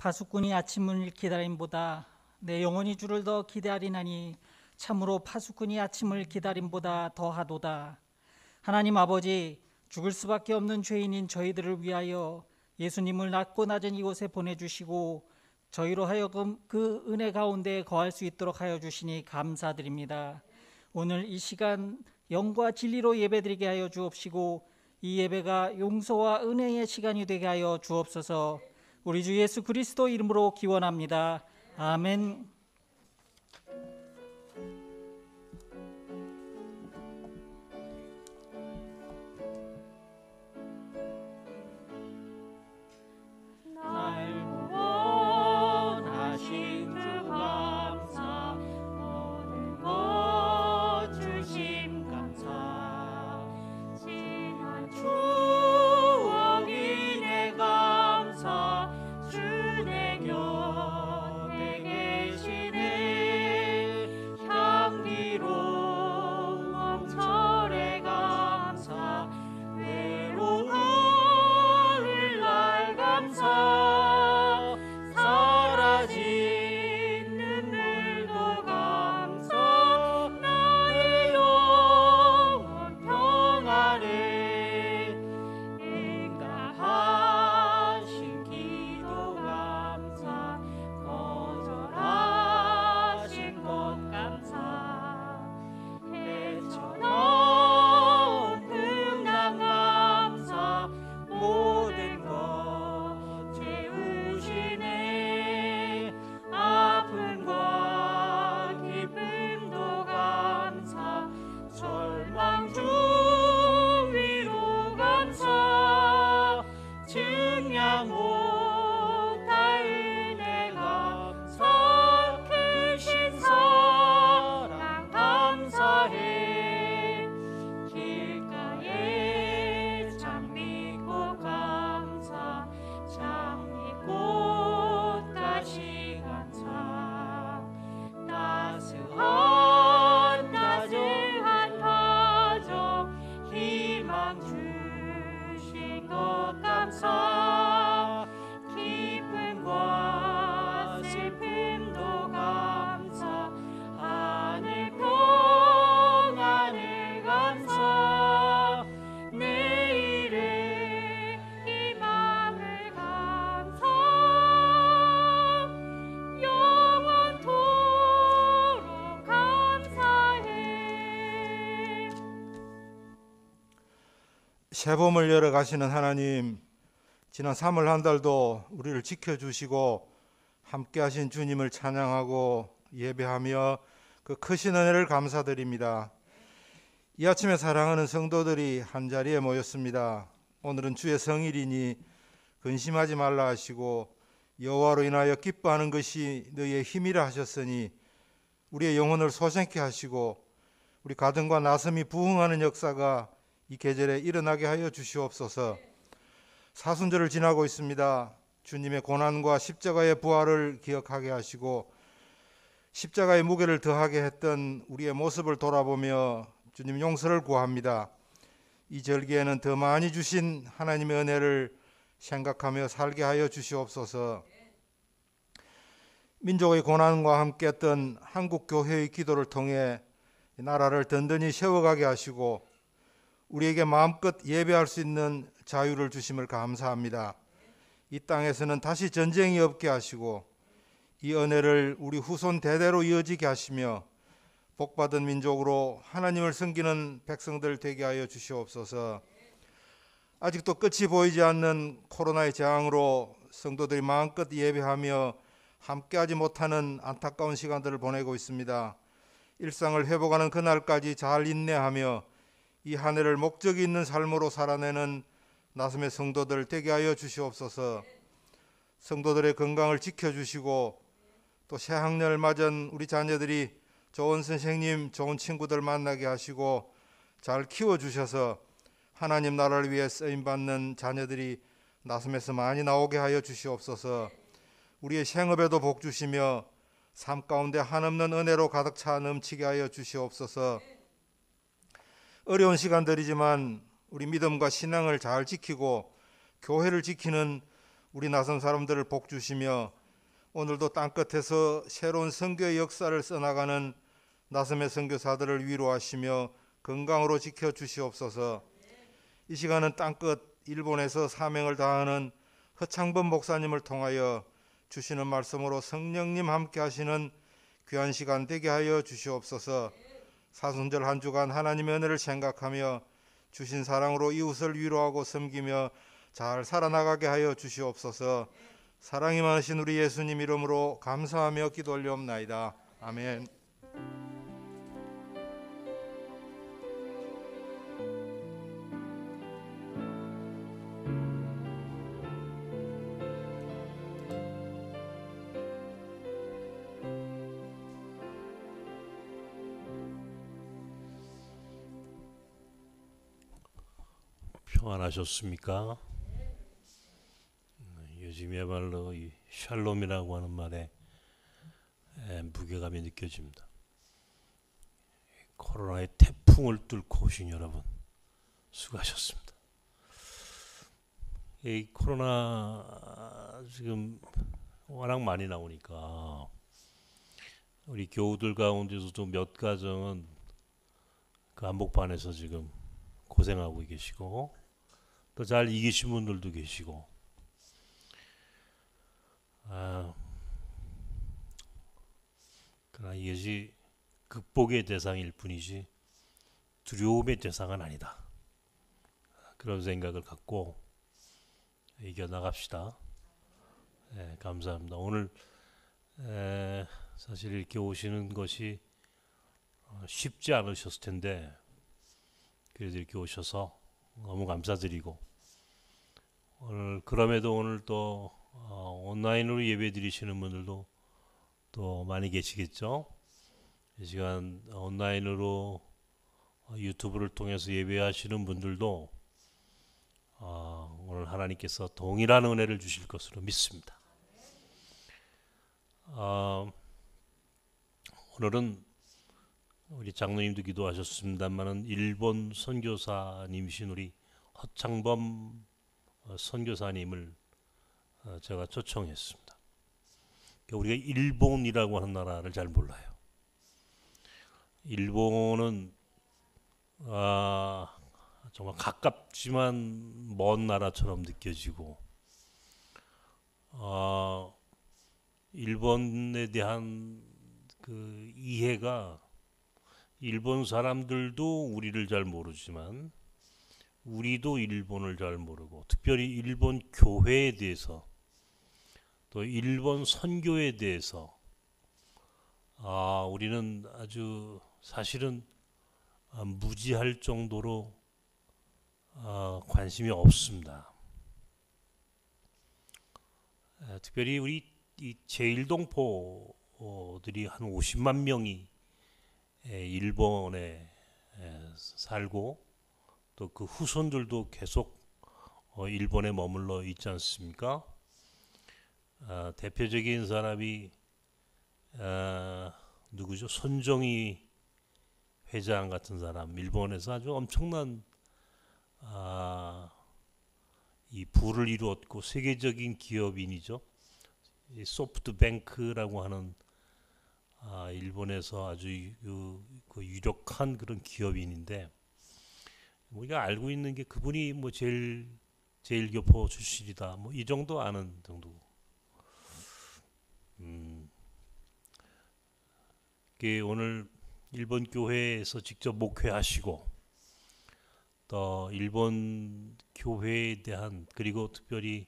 파수꾼이 아침을 기다림보다 내 영혼이 주를 더 기다리나니 참으로 파수꾼이 아침을 기다림보다 더하도다. 하나님 아버지, 죽을 수밖에 없는 죄인인 저희들을 위하여 예수님을 낮고 낮은 이곳에 보내주시고 저희로 하여금 그 은혜 가운데 거할 수 있도록 하여 주시니 감사드립니다. 오늘 이 시간 영과 진리로 예배드리게 하여 주옵시고 이 예배가 용서와 은혜의 시간이 되게 하여 주옵소서. 우리 주 예수 그리스도 이름으로 기원합니다. 아멘. 새봄을 열어 가시는 하나님, 지난 3월 한 달도 우리를 지켜주시고 함께 하신 주님을 찬양하고 예배하며 그 크신 은혜를 감사드립니다. 이 아침에 사랑하는 성도들이 한자리에 모였습니다. 오늘은 주의 성일이니 근심하지 말라 하시고 여호와로 인하여 기뻐하는 것이 너희의 힘이라 하셨으니 우리의 영혼을 소생케 하시고 우리 가든과 나섬이 부흥하는 역사가 이 계절에 일어나게 하여 주시옵소서. 사순절을 지나고 있습니다. 주님의 고난과 십자가의 부활을 기억하게 하시고 십자가의 무게를 더하게 했던 우리의 모습을 돌아보며 주님 용서를 구합니다. 이 절기에는 더 많이 주신 하나님의 은혜를 생각하며 살게 하여 주시옵소서. 민족의 고난과 함께 했던 한국 교회의 기도를 통해 나라를 든든히 세워가게 하시고 우리에게 마음껏 예배할 수 있는 자유를 주심을 감사합니다. 이 땅에서는 다시 전쟁이 없게 하시고 이 은혜를 우리 후손 대대로 이어지게 하시며 복받은 민족으로 하나님을 섬기는 백성들 되게 하여 주시옵소서. 아직도 끝이 보이지 않는 코로나의 재앙으로 성도들이 마음껏 예배하며 함께하지 못하는 안타까운 시간들을 보내고 있습니다. 일상을 회복하는 그날까지 잘 인내하며 이 한 해를 목적이 있는 삶으로 살아내는 나섬의 성도들 되게 하여 주시옵소서. 성도들의 건강을 지켜주시고 또 새학년을 맞은 우리 자녀들이 좋은 선생님, 좋은 친구들 만나게 하시고 잘 키워주셔서 하나님 나라를 위해 쓰임받는 자녀들이 나섬에서 많이 나오게 하여 주시옵소서. 우리의 생업에도 복 주시며 삶 가운데 한없는 은혜로 가득 차 넘치게 하여 주시옵소서. 어려운 시간들이지만 우리 믿음과 신앙을 잘 지키고 교회를 지키는 우리 낯선 사람들을 복 주시며 오늘도 땅끝에서 새로운 선교의 역사를 써나가는 나섬의 선교사들을 위로하시며 건강으로 지켜주시옵소서. 이 시간은 땅끝 일본에서 사명을 다하는 허창범 목사님을 통하여 주시는 말씀으로 성령님 함께 하시는 귀한 시간 되게 하여 주시옵소서. 사순절 한 주간 하나님의 은혜를 생각하며 주신 사랑으로 이웃을 위로하고 섬기며 잘 살아나가게 하여 주시옵소서. 사랑이 많으신 우리 예수님 이름으로 감사하며 기도 올리옵나이다. 아멘. 평안하셨습니까? 요즘이야말로 이 샬롬이라고 하는 말에 무게감이 느껴집니다. 코로나의 태풍을 뚫고 오신 여러분 수고하셨습니다. 이 코로나 지금 워낙 많이 나오니까 우리 교우들 가운데서도 몇 가정은 그 한복판에서 지금 고생하고 계시고 또 잘 이기신 분들도 계시고 그러나 이것이 극복의 대상일 뿐이지 두려움의 대상은 아니다. 그런 생각을 갖고 이겨나갑시다. 감사합니다. 오늘 사실 이렇게 오시는 것이 쉽지 않으셨을 텐데 그래도 이렇게 오셔서 너무 감사드리고 오늘 그럼에도 오늘 또 온라인으로 예배 드리시는 분들도 또 많이 계시겠죠. 이 시간 온라인으로 유튜브를 통해서 예배하시는 분들도 오늘 하나님께서 동일한 은혜를 주실 것으로 믿습니다. 오늘은 우리 장로님도 기도하셨습니다만은 일본 선교사님이신 우리 허창범 선교사님을 제가 초청했습니다. 우리가 일본이라고 하는 나라를 잘 몰라요. 일본은 정말 가깝지만 먼 나라처럼 느껴지고 일본에 대한 그 이해가 일본 사람들도 우리를 잘 모르지만 우리도 일본을 잘 모르고 특별히 일본 교회에 대해서 또 일본 선교에 대해서 우리는 아주 사실은 무지할 정도로 관심이 없습니다. 특별히 우리 이 제1동포들이 한 50만 명이 일본에 살고 또 그 후손들도 계속 일본에 머물러 있지 않습니까? 대표적인 사람이 누구죠? 손정희 회장 같은 사람, 일본에서 아주 엄청난 이 부를 이루었고 세계적인 기업인이죠. 이 소프트뱅크라고 하는 일본에서 아주 그 유력한 그런 기업인인데 우리가 알고 있는 게 그분이 뭐 제일교포 출신이다 뭐 이 정도 아는 정도. 오늘 일본 교회에서 직접 목회하시고 또 일본 교회에 대한 그리고 특별히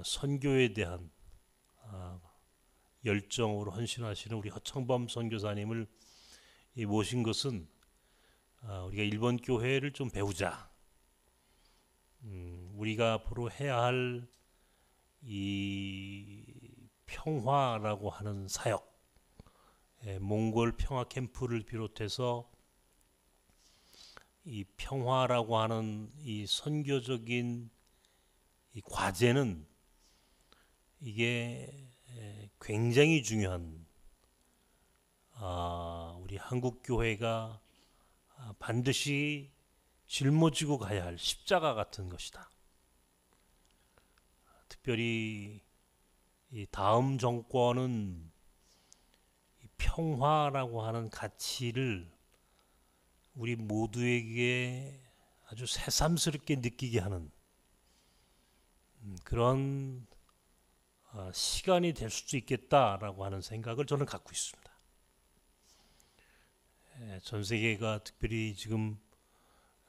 선교에 대한 열정으로 헌신하시는 우리 허창범 선교사님을 모신 것은 우리가 일본 교회를 좀 배우자. 우리가 앞으로 해야 할 이 평화라고 하는 사역, 몽골 평화 캠프를 비롯해서 이 평화라고 하는 이 선교적인 이 과제는 이게 굉장히 중요한 우리 한국 교회가 반드시 짊어지고 가야 할 십자가 같은 것이다. 특별히 이 다음 정권은 이 평화라고 하는 가치를 우리 모두에게 아주 새삼스럽게 느끼게 하는 그런 시간이 될 수도 있겠다라고 하는 생각을 저는 갖고 있습니다. 전 세계가 특별히 지금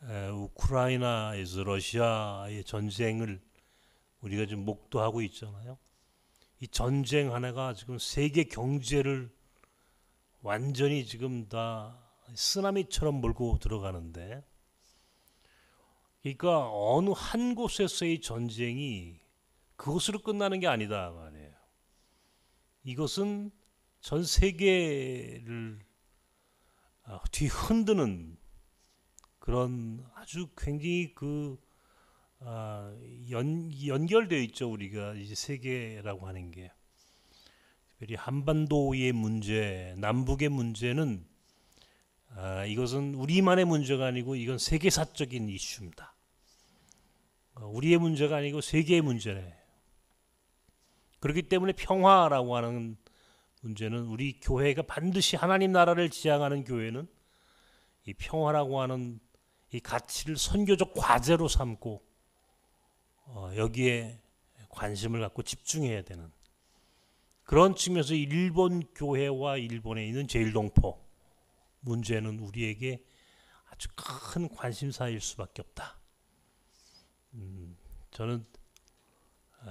우크라이나에서 러시아의 전쟁을 우리가 지금 목도하고 있잖아요. 이 전쟁 하나가 지금 세계 경제를 완전히 지금 다 쓰나미처럼 몰고 들어가는데, 그러니까 어느 한 곳에서의 전쟁이 그것으로 끝나는 게 아니다 말이에요. 이것은 전 세계를 뒤흔드는 그런 아주 굉장히 연결되어 있죠. 우리가 이제 세계라고 하는 게 특별히 한반도의 문제, 남북의 문제는 이것은 우리만의 문제가 아니고 이건 세계사적인 이슈입니다. 우리의 문제가 아니고 세계의 문제네. 그렇기 때문에 평화라고 하는 문제는 우리 교회가 반드시 하나님 나라를 지향하는 교회는 이 평화라고 하는 이 가치를 선교적 과제로 삼고 여기에 관심을 갖고 집중해야 되는 그런 측면에서 일본 교회와 일본에 있는 제일동포 문제는 우리에게 아주 큰 관심사일 수밖에 없다. 저는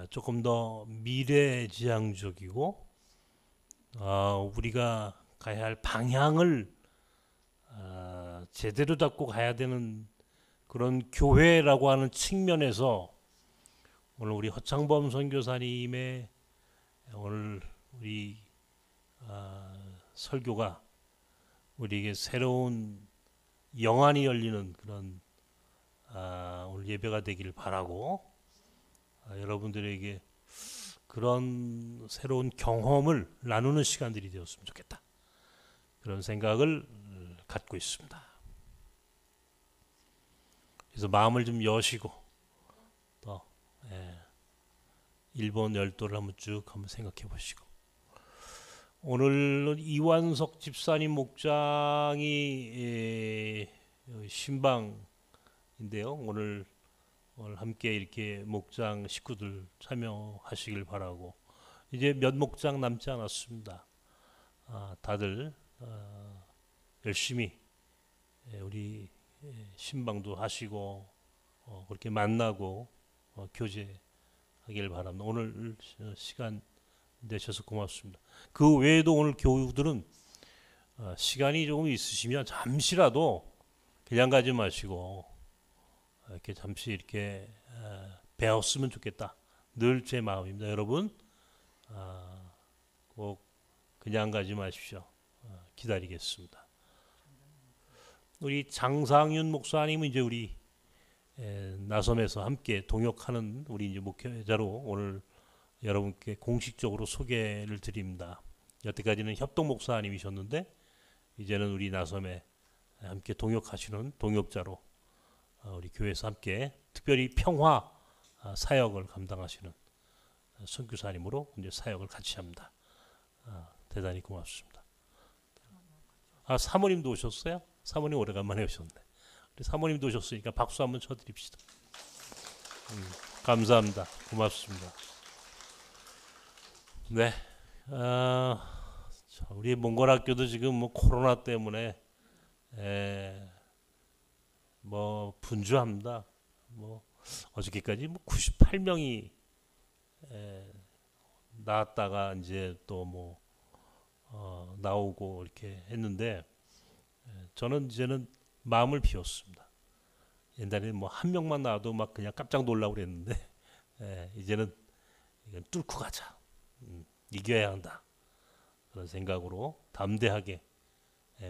조금 더 미래지향적이고 우리가 가야 할 방향을 제대로 잡고 가야 되는 그런 교회라고 하는 측면에서 오늘 우리 허창범 선교사님의 오늘 우리 설교가 우리에게 새로운 영안이 열리는 그런 오늘 예배가 되길 바라고 여러분들에게 그런 새로운 경험을 나누는 시간들이 되었으면 좋겠다. 그런 생각을 갖고 있습니다. 그래서 마음을 좀 여시고 또 일본 열도를 한번 쭉 한번 생각해 보시고, 오늘은 이완석 집사님 목장이 신방인데요. 오늘 함께 이렇게 목장 식구들 참여하시길 바라고, 이제 몇 목장 남지 않았습니다. 다들 열심히 우리 신방도 하시고 그렇게 만나고 교제하길 바랍니다. 오늘 시간 내셔서 고맙습니다. 그 외에도 오늘 교우들은 시간이 조금 있으시면 잠시라도 그냥 가지 마시고 이렇게 잠시 이렇게 배웠으면 좋겠다. 늘 제 마음입니다. 여러분 꼭 그냥 가지 마십시오. 기다리겠습니다. 우리 장상윤 목사님은 이제 우리 나섬에서 함께 동역하는 우리 이제 목회자로 오늘 여러분께 공식적으로 소개를 드립니다. 여태까지는 협동 목사님이셨는데 이제는 우리 나섬에 함께 동역하시는 동역자로 우리 교회에서 함께 특별히 평화 사역을 감당하시는 선교사님으로 이제 사역을 같이 합니다. 대단히 고맙습니다. 사모님도 오셨어요? 사모님 오래간만에 오셨네. 우리 사모님도 오셨으니까 박수 한번 쳐드립시다. 감사합니다. 고맙습니다. 네, 우리 몽골학교도 지금 뭐 코로나 때문에 뭐 분주합니다. 뭐 어저께까지 뭐 98명이 나왔다가 이제 또 뭐 나오고 이렇게 했는데 저는 이제는 마음을 비웠습니다. 옛날에는 뭐 한 명만 나와도 막 그냥 깜짝 놀라고 그랬는데 이제는 이건 뚫고 가자. 이겨야 한다. 그런 생각으로 담대하게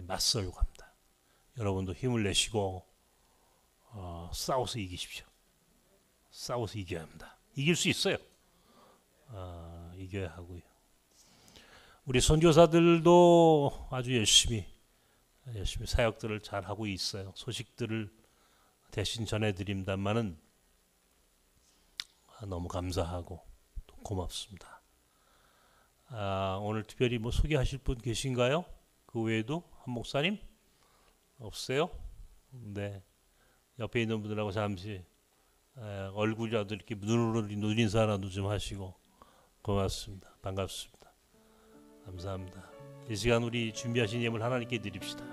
맞설고 합니다. 여러분도 힘을 내시고 싸워서 이기십시오. 싸워서 이겨야 합니다. 이길 수 있어요. 이겨야 하고요. 우리 선교사들도 아주 열심히 사역들을 잘 하고 있어요. 소식들을 대신 전해드립니다만은 너무 감사하고 고맙습니다. 오늘 특별히 뭐 소개하실 분 계신가요? 그 외에도 한 목사님 없어요? 네, 옆에 있는 분들하고 잠시 얼굴이라도 이렇게 눈 인사라도 좀 하시고. 고맙습니다. 반갑습니다. 감사합니다. 이 시간 우리 준비하신 예물 하나님께 드립시다.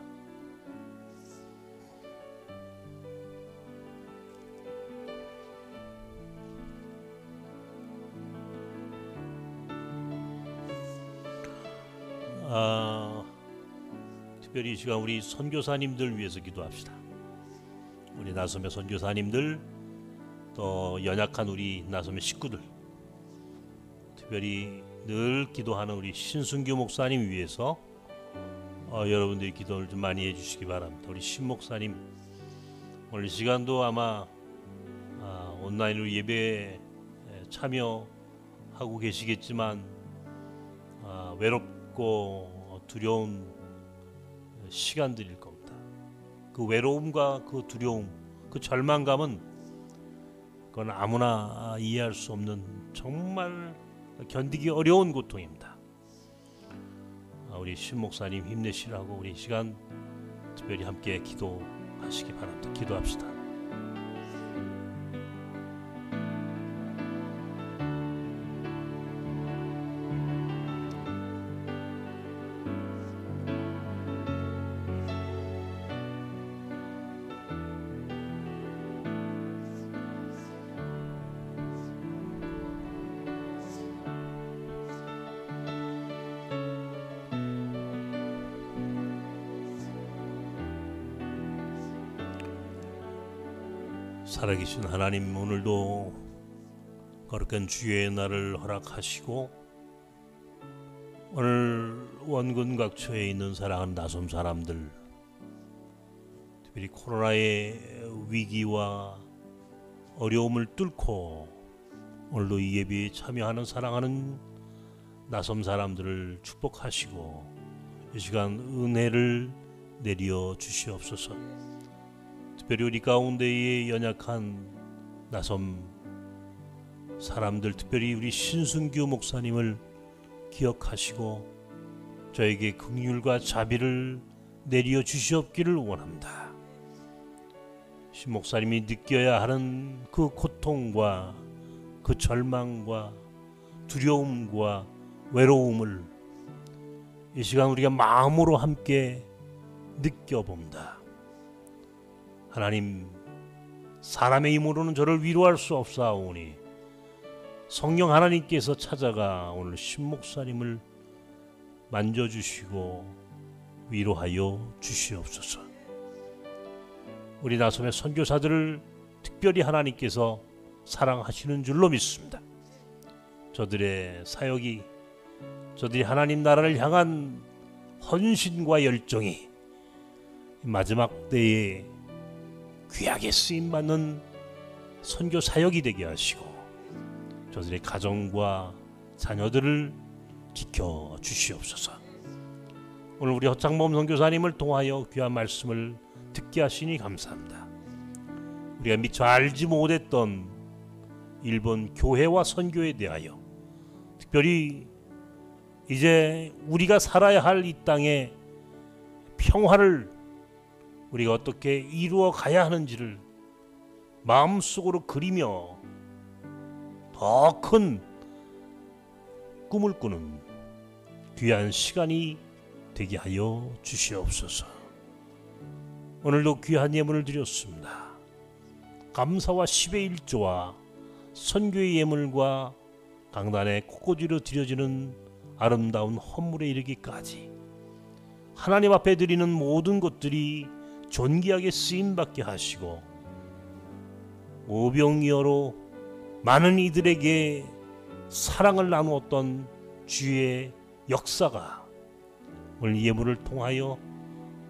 특별히 이 시간 우리 선교사님들 위해서 기도합시다. 우리 나섬의 선교사님들, 또 연약한 우리 나섬의 식구들, 특별히 늘 기도하는 우리 신순규 목사님 위해서 여러분들이 기도를 좀 많이 해주시기 바랍니다. 우리 신 목사님 오늘 이 시간도 아마 온라인으로 예배에 참여하고 계시겠지만 외롭고 두려운 시간들일 겁니다. 그 외로움과 그 두려움, 그 절망감은 그건 아무나 이해할 수 없는 정말 견디기 어려운 고통입니다. 우리 신 목사님 힘내시라고 우리 시간 특별히 함께 기도하시기 바랍니다. 기도합시다. 살아계신 하나님, 오늘도 거룩한 주의 날을 허락하시고 오늘 원군 각처에 있는 사랑하는 나섬 사람들, 특별히 코로나의 위기와 어려움을 뚫고 오늘도 이 예배에 참여하는 사랑하는 나섬 사람들을 축복하시고 이 시간 은혜를 내려 주시옵소서. 특별히 우리 가운데에 연약한 나섬 사람들, 특별히 우리 신순규 목사님을 기억하시고 저에게 긍휼과 자비를 내려 주시옵기를 원합니다. 신 목사님이 느껴야 하는 그 고통과 그 절망과 두려움과 외로움을 이 시간 우리가 마음으로 함께 느껴봅니다. 하나님, 사람의 힘으로는 저를 위로할 수 없사오니 성령 하나님께서 찾아가 오늘 신 목사님을 만져주시고 위로하여 주시옵소서. 우리 나섬의 선교사들을 특별히 하나님께서 사랑하시는 줄로 믿습니다. 저들의 사역이, 저들이 하나님 나라를 향한 헌신과 열정이 마지막 때에 귀하게 쓰임받는 선교 사역이 되게 하시고 저들의 가정과 자녀들을 지켜주시옵소서. 오늘 우리 허창범 선교사님을 통하여 귀한 말씀을 듣게 하시니 감사합니다. 우리가 미처 알지 못했던 일본 교회와 선교에 대하여, 특별히 이제 우리가 살아야 할 이 땅의 평화를 우리가 어떻게 이루어 가야 하는지를 마음속으로 그리며 더 큰 꿈을 꾸는 귀한 시간이 되게 하여 주시옵소서. 오늘도 귀한 예물을 드렸습니다. 감사와 10의 1조와 선교의 예물과 강단에 꽃꽂이로 드려지는 아름다운 헌물에 이르기까지 하나님 앞에 드리는 모든 것들이 존귀하게 쓰임받게 하시고 오병이어로 많은 이들에게 사랑을 나누었던 주의 역사가 오늘 예물을 통하여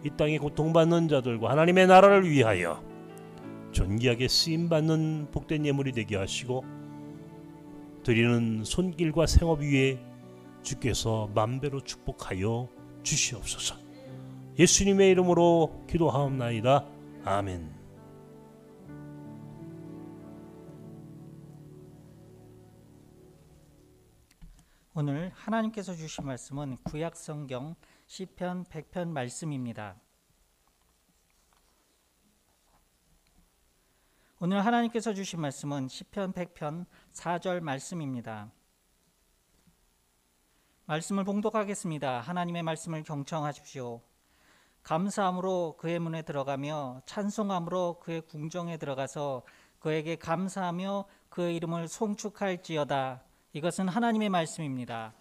이 땅에 고통받는 자들과 하나님의 나라를 위하여 존귀하게 쓰임받는 복된 예물이 되게 하시고 드리는 손길과 생업 위에 주께서 만배로 축복하여 주시옵소서. 예수님의 이름으로 기도하옵나이다. 아멘. 오늘 하나님께서 주신 말씀은 구약 성경 시편 100편 말씀입니다. 오늘 하나님께서 주신 말씀은 시편 100편 4절 말씀입니다. 말씀을 봉독하겠습니다. 하나님의 말씀을 경청하십시오. 감사함으로 그의 문에 들어가며 찬송함으로 그의 궁정에 들어가서 그에게 감사하며 그의 이름을 송축할지어다. 이것은 하나님의 말씀입니다.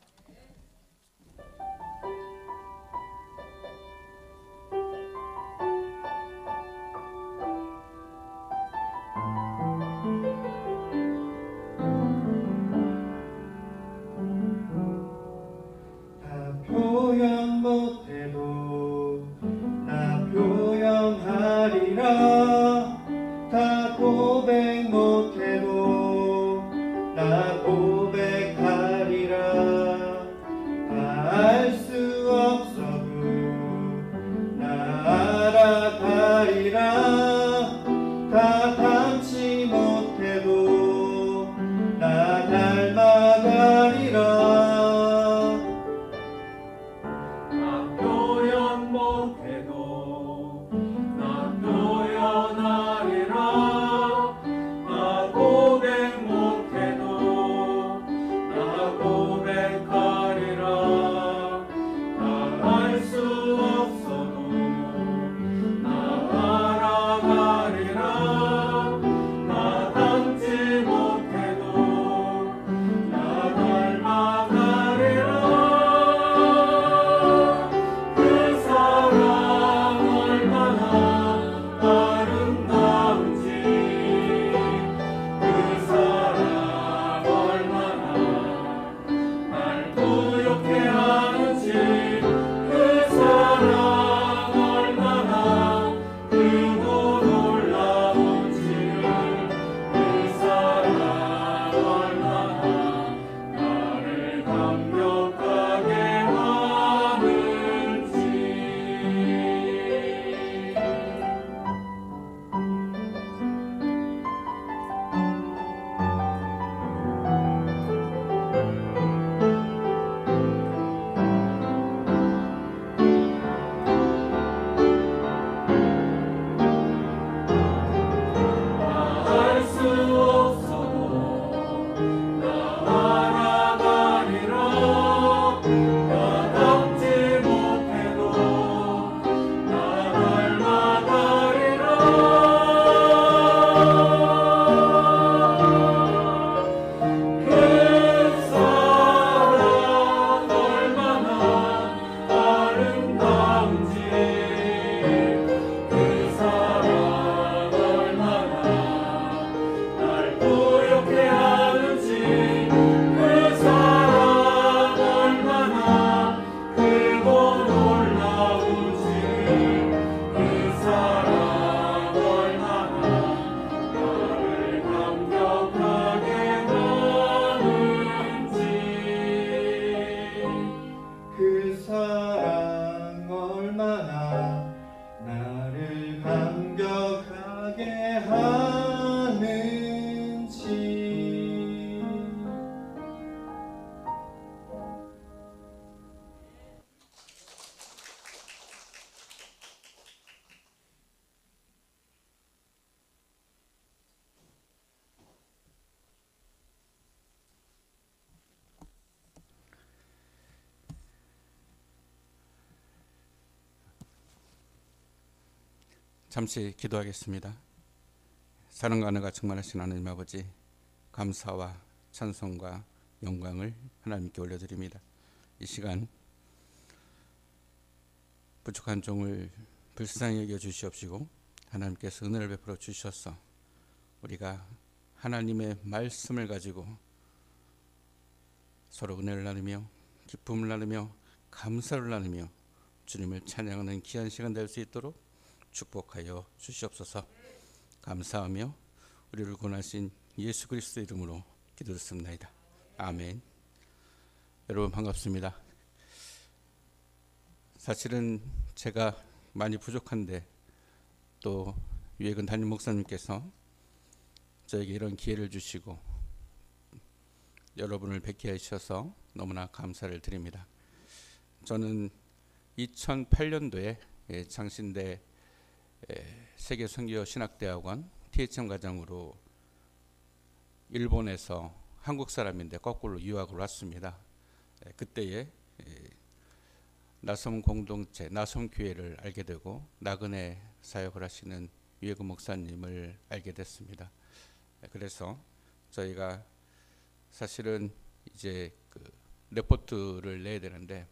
표현 못해도 나 표현하리라. 다 고백 못해도 나 고백하리라. 다 알 수 없어도 나 알아가리라. 다 닮지 못해도 나 닮아가리라. 잠시 기도하겠습니다. 사랑과 은혜가 충만하신 하나님 아버지, 감사와 찬송과 영광을 하나님께 올려드립니다. 이 시간 부족한 종을 불쌍히 여겨 주시옵시고 하나님께서 은혜를 베풀어 주셔서 우리가 하나님의 말씀을 가지고 서로 은혜를 나누며 기쁨을 나누며 감사를 나누며 주님을 찬양하는 귀한 시간 될 수 있도록 축복하여 주시옵소서. 감사하며 우리를 구원하신 예수 그리스도 이름으로 기도드렸습니다. 아멘. 여러분 반갑습니다. 사실은 제가 많이 부족한데 또 유해근 담임 목사님께서 저에게 이런 기회를 주시고 여러분을 뵙게 하셔서 너무나 감사를 드립니다. 저는 2008년도에 장신대 세계선교신학대학원 THM 과정으로 일본에서 한국 사람인데 거꾸로 유학을 왔습니다. 그때에 나섬 공동체, 나섬 교회를 알게 되고 나그네 사역을 하시는 유해근 목사님을 알게 됐습니다. 그래서 저희가 사실은 이제 그 레포트를 내야 되는데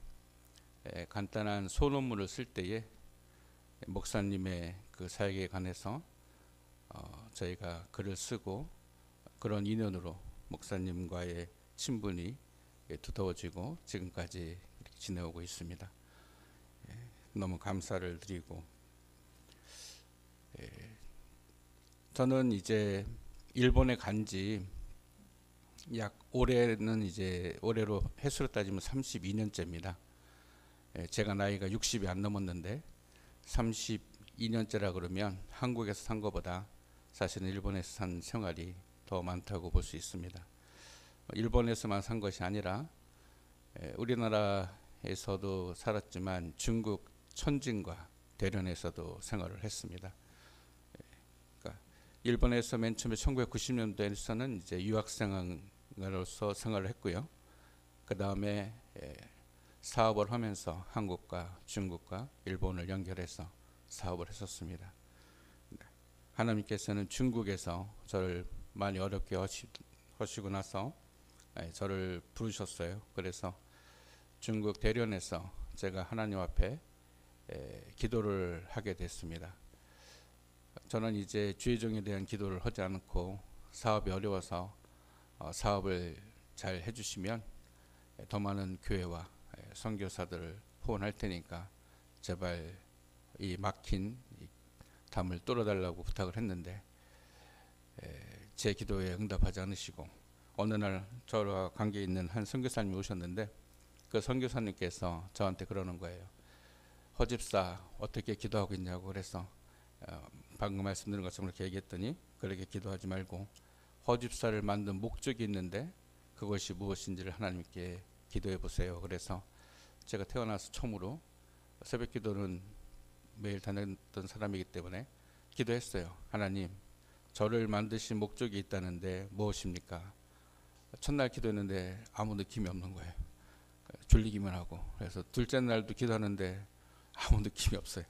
간단한 소논문을 쓸 때에 목사님의 그 사역에 관해서 저희가 글을 쓰고 그런 인연으로 목사님과의 친분이 두터워지고 지금까지 이렇게 지내오고 있습니다. 너무 감사를 드리고 저는 이제 일본에 간지 약 올해는 이제 올해로 횟수로 따지면 32년째입니다. 제가 나이가 60이 안 넘었는데 32년째라 그러면 한국에서 산 것보다 사실은 일본에서 산 생활이 더 많다고 볼 수 있습니다. 일본에서만 산 것이 아니라 우리나라에서도 살았지만 중국 천진과 대련에서도 생활을 했습니다. 그러니까 일본에서 맨 처음에 1990년대에서는 이제 유학생으로서 생활을 했고요. 그 다음에 사업을 하면서 한국과 중국과 일본을 연결해서 사업을 했었습니다. 하나님께서는 중국에서 저를 많이 어렵게 하시고 나서 저를 부르셨어요. 그래서 중국 대련에서 제가 하나님 앞에 기도를 하게 됐습니다. 저는 이제 주의 종에 대한 기도를 하지 않고 사업이 어려워서 사업을 잘 해주시면 더 많은 교회와 선교사들을 후원할 테니까 제발 이 막힌 담을 뚫어달라고 부탁을 했는데 제 기도에 응답하지 않으시고 어느 날 저와 관계 있는 한 선교사님이 오셨는데 그 선교사님께서 저한테 그러는 거예요. 허집사 어떻게 기도하고 있냐고. 그래서 방금 말씀드린 것처럼 그렇게 얘기했더니 그렇게 기도하지 말고 허집사를 만든 목적이 있는데 그것이 무엇인지를 하나님께 기도해 보세요. 그래서 제가 태어나서 처음으로 새벽 기도는 매일 다녔던 사람이기 때문에 기도했어요. 하나님, 저를 만드신 목적이 있다는데 무엇입니까? 첫날 기도했는데 아무 느낌이 없는 거예요. 졸리기만 하고. 그래서 둘째 날도 기도하는데 아무 느낌이 없어요.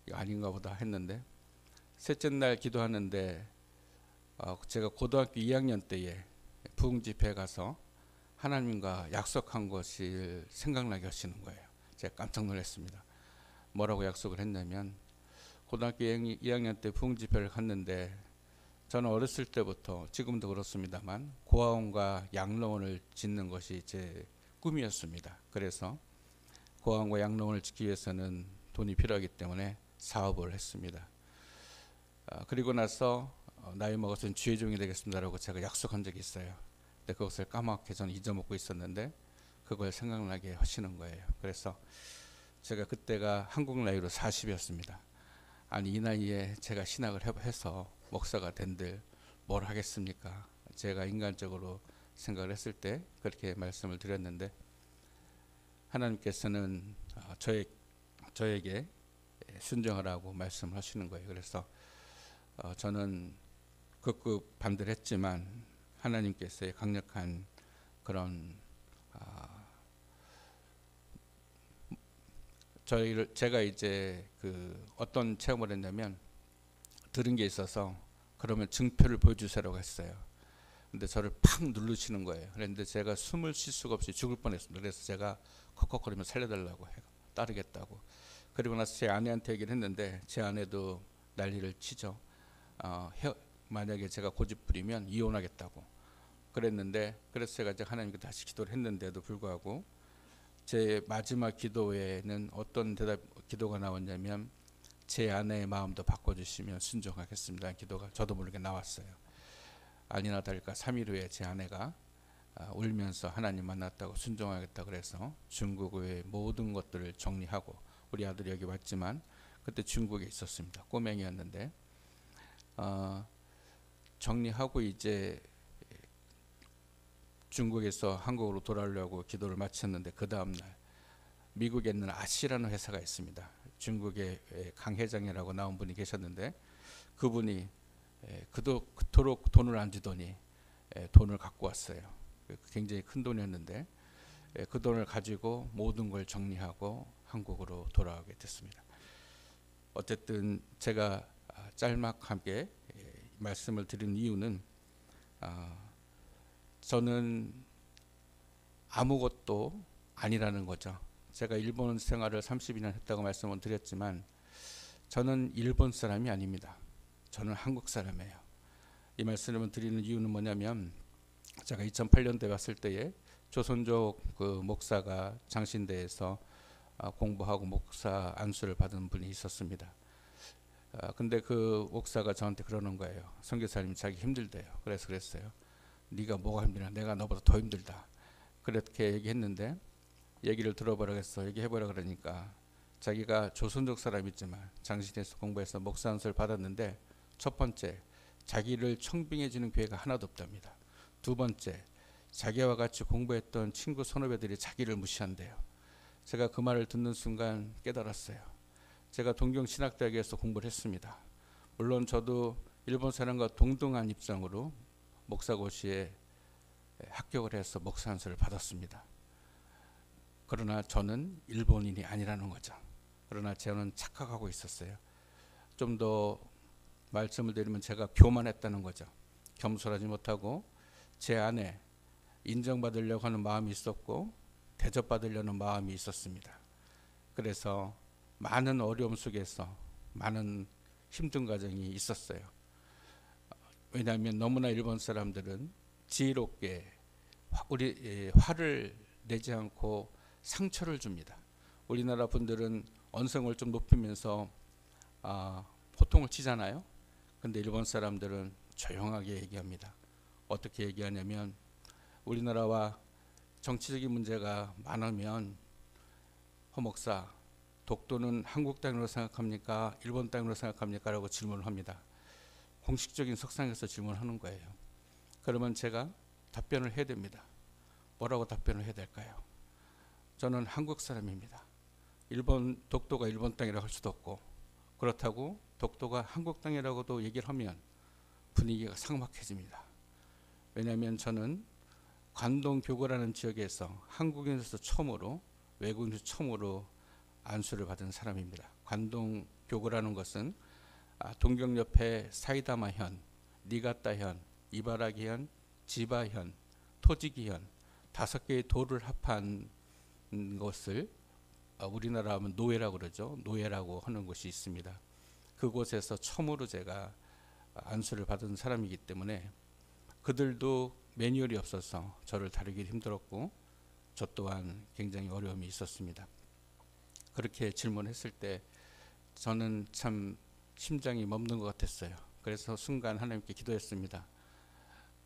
이거 아닌가 보다 했는데 셋째 날 기도하는데 제가 고등학교 2학년 때에 부흥집회에 가서 하나님과 약속한 것을 생각나게 하시는 거예요. 제가 깜짝 놀랐습니다. 뭐라고 약속을 했냐면 고등학교 2학년 때 부흥집회를 갔는데 저는 어렸을 때부터 지금도 그렇습니다만 고아원과 양로원을 짓는 것이 제 꿈이었습니다. 그래서 고아원과 양로원을 짓기 위해서는 돈이 필요하기 때문에 사업을 했습니다. 그리고 나서 나이 먹어서는 주의 종이 되겠습니다라고 제가 약속한 적이 있어요. 근데 그것을 까맣게 저는 잊어먹고 있었는데 그걸 생각나게 하시는 거예요. 그래서 제가 그때가 한국 나이로 40이었습니다. 아니 이 나이에 제가 신학을 해서 목사가 된들 뭘 하겠습니까? 제가 인간적으로 생각을 했을 때 그렇게 말씀을 드렸는데 하나님께서는 저에게 순종하라고 말씀을 하시는 거예요. 그래서 저는 극구 반대를 했지만 하나님께서의 강력한 그런 제가 이제 그 어떤 체험을 했냐면 들은 게 있어서 그러면 증표를 보여주세요라고 했어요. 근데 저를 팍 누르시는 거예요. 그런데 제가 숨을 쉴 수가 없이 죽을 뻔했습니다. 그래서 제가 컥컥거리며 살려달라고 해요. 따르겠다고. 그리고 나서 제 아내한테 얘기를 했는데 제 아내도 난리를 치죠. 만약에 제가 고집 부리면 이혼하겠다고 그랬는데 그래서 제가 이제 하나님께 다시 기도를 했는데도 불구하고 제 마지막 기도에는 어떤 기도가 나왔냐면 제 아내의 마음도 바꿔주시면 순종하겠습니다. 기도가 저도 모르게 나왔어요. 아니나 다를까 3일 후에 제 아내가 울면서 하나님 만났다고 순종하겠다 그래서 중국의 모든 것들을 정리하고 우리 아들이 여기 왔지만 그때 중국에 있었습니다. 꼬맹이였는데 정리하고 이제 중국에서 한국으로 돌아오려고 기도를 마쳤는데 그 다음날 미국에 있는 아시라는 회사가 있습니다. 중국의 강 회장이라고 나온 분이 계셨는데 그분이 그토록 돈을 안 주더니 돈을 갖고 왔어요. 굉장히 큰 돈이었는데 그 돈을 가지고 모든 걸 정리하고 한국으로 돌아오게 됐습니다. 어쨌든 제가 짤막하게 말씀을 드린 이유는 저는 아무것도 아니라는 거죠. 제가 일본 생활을 32년 했다고 말씀을 드렸지만 저는 일본 사람이 아닙니다. 저는 한국 사람이에요. 이 말씀을 드리는 이유는 뭐냐면 제가 2008년도에 왔을 때에 조선족 그 목사가 장신대에서 공부하고 목사 안수를 받은 분이 있었습니다. 근데 그 목사가 저한테 그러는 거예요. 선교사님 자기 힘들대요. 그래서 그랬어요. 네가 뭐가 힘드냐? 내가 너보다 더 힘들다. 그렇게 얘기했는데 얘기를 들어보라고 했어. 얘기해보라 그러니까 자기가 조선족 사람이지만 장신대에서 공부해서 목사 안수를 받았는데 첫 번째 자기를 청빙해 주는 교회가 하나도 없답니다. 두 번째 자기와 같이 공부했던 친구 선후배들이 자기를 무시한대요. 제가 그 말을 듣는 순간 깨달았어요. 제가 동경신학대학에서 공부를 했습니다. 물론 저도 일본 사람과 동등한 입장으로 목사고시에 합격을 해서 목사 안수를 받았습니다. 그러나 저는 일본인이 아니라는 거죠. 그러나 저는 착각하고 있었어요. 좀 더 말씀을 드리면 제가 교만했다는 거죠. 겸손하지 못하고 제 안에 인정받으려고 하는 마음이 있었고 대접받으려는 마음이 있었습니다. 그래서 많은 어려움 속에서 많은 힘든 과정이 있었어요. 왜냐하면 너무나 일본 사람들은 지혜롭게 화를 내지 않고 상처를 줍니다. 우리나라 분들은 언성을 좀 높이면서 호통을 치잖아요. 근데 일본 사람들은 조용하게 얘기합니다. 어떻게 얘기하냐면 우리나라와 정치적인 문제가 많으면 허 목사 독도는 한국 땅으로 생각합니까? 일본 땅으로 생각합니까? 라고 질문을 합니다. 공식적인 석상에서 질문하는 거예요. 그러면 제가 답변을 해야 됩니다. 뭐라고 답변을 해야 될까요? 저는 한국 사람입니다. 독도가 일본 땅이라고 할 수도 없고 그렇다고 독도가 한국 땅이라고도 얘기를 하면 분위기가 삭막해집니다. 왜냐하면 저는 관동교구라는 지역에서 한국인에서 처음으로 외국인에서 처음으로 안수를 받은 사람입니다. 관동교구라는 것은 동경 옆에 사이다마현, 니가타현, 이바라기현, 지바현, 토지기현 5개의 도를 합한 것을 우리나라 하면 노예라고 그러죠. 노예라고 하는 곳이 있습니다. 그곳에서 처음으로 제가 안수를 받은 사람이기 때문에 그들도 매뉴얼이 없어서 저를 다루기 힘들었고 저 또한 굉장히 어려움이 있었습니다. 그렇게 질문했을 때 저는 참 심장이 멎는 것 같았어요. 그래서 순간 하나님께 기도했습니다.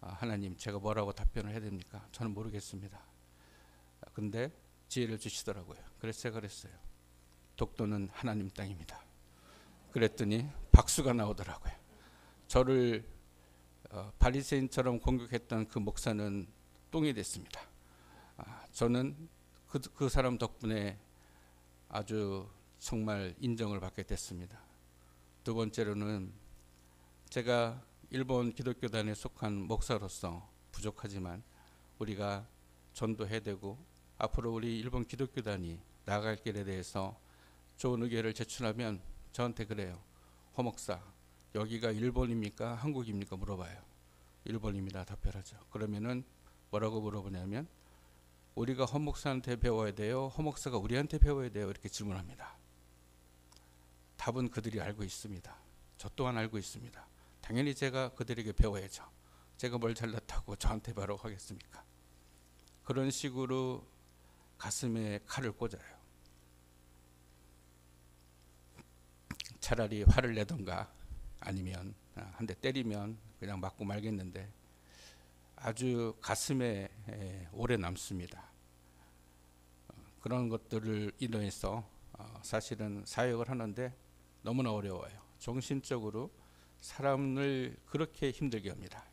하나님 제가 뭐라고 답변을 해야 됩니까? 저는 모르겠습니다. 근데 지혜를 주시더라고요. 그래서 제가 그랬어요. 독도는 하나님 땅입니다. 그랬더니 박수가 나오더라고요. 저를 바리새인처럼 공격했던 그 목사는 똥이 됐습니다. 저는 그 사람 덕분에 아주 정말 인정을 받게 됐습니다. 두 번째로는 제가 일본 기독교단에 속한 목사로서 부족하지만 우리가 전도해야 되고 앞으로 우리 일본 기독교단이 나아갈 길에 대해서 좋은 의견을 제출하면 저한테 그래요. 허 목사 여기가 일본입니까 한국입니까 물어봐요. 일본입니다 답변하죠. 그러면은 뭐라고 물어보냐면 우리가 허 목사한테 배워야 돼요 허 목사가 우리한테 배워야 돼요 이렇게 질문합니다. 답은 그들이 알고 있습니다. 저 또한 알고 있습니다. 당연히 제가 그들에게 배워야죠. 제가 뭘 잘났다고 저한테 배우라고 하겠습니까? 그런 식으로 가슴에 칼을 꽂아요. 차라리 화를 내던가 아니면 한 대 때리면 그냥 맞고 말겠는데 아주 가슴에 오래 남습니다. 그런 것들을 인해서 사실은 사역을 하는데 너무나 어려워요. 정신적으로 사람을 그렇게 힘들게 합니다.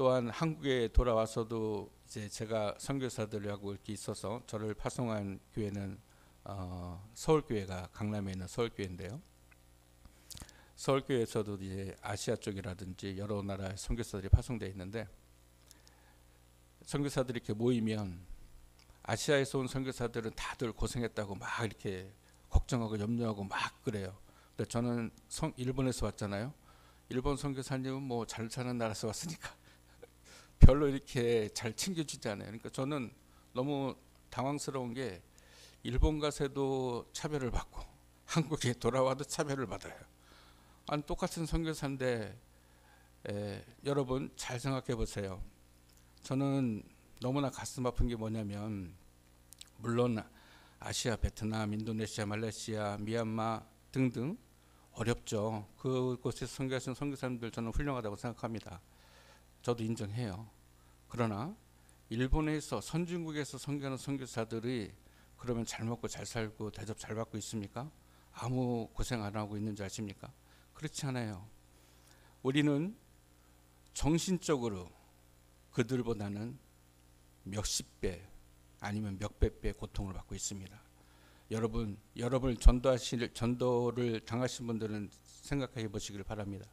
또한 한국에 돌아와서도 이제 제가 선교사들하고 이렇게 있어서 저를 파송한 교회는 서울교회가 강남에 있는 서울교회인데요. 서울교회에서도 이제 아시아 쪽이라든지 여러 나라의 선교사들이 파송되어 있는데, 선교사들이 이렇게 모이면 아시아에서 온 선교사들은 다들 고생했다고 막 이렇게 걱정하고 염려하고 막 그래요. 근데 저는 일본에서 왔잖아요. 일본 선교사님은 뭐 잘 사는 나라에서 왔으니까 별로 이렇게 잘 챙겨주지 않아요. 그러니까 저는 너무 당황스러운 게, 일본 가서도 차별을 받고 한국에 돌아와도 차별을 받아요. 아니, 똑같은 선교사인데 여러분 잘 생각해 보세요. 저는 너무나 가슴 아픈 게 뭐냐면, 물론 아시아, 베트남, 인도네시아, 말레이시아, 미얀마 등등 어렵죠. 그곳에서 선교하시는 선교사님들 저는 훌륭하다고 생각합니다. 저도 인정해요. 그러나 일본에서 선진국에서 선교하는 선교사들이 그러면 잘 먹고 잘 살고 대접 잘 받고 있습니까? 아무 고생 안 하고 있는 줄 아십니까? 그렇지 않아요. 우리는 정신적으로 그들보다는 몇십 배 아니면 몇백 배 고통을 받고 있습니다. 여러분을 전도를 당하신 분들은 생각해 보시길 바랍니다.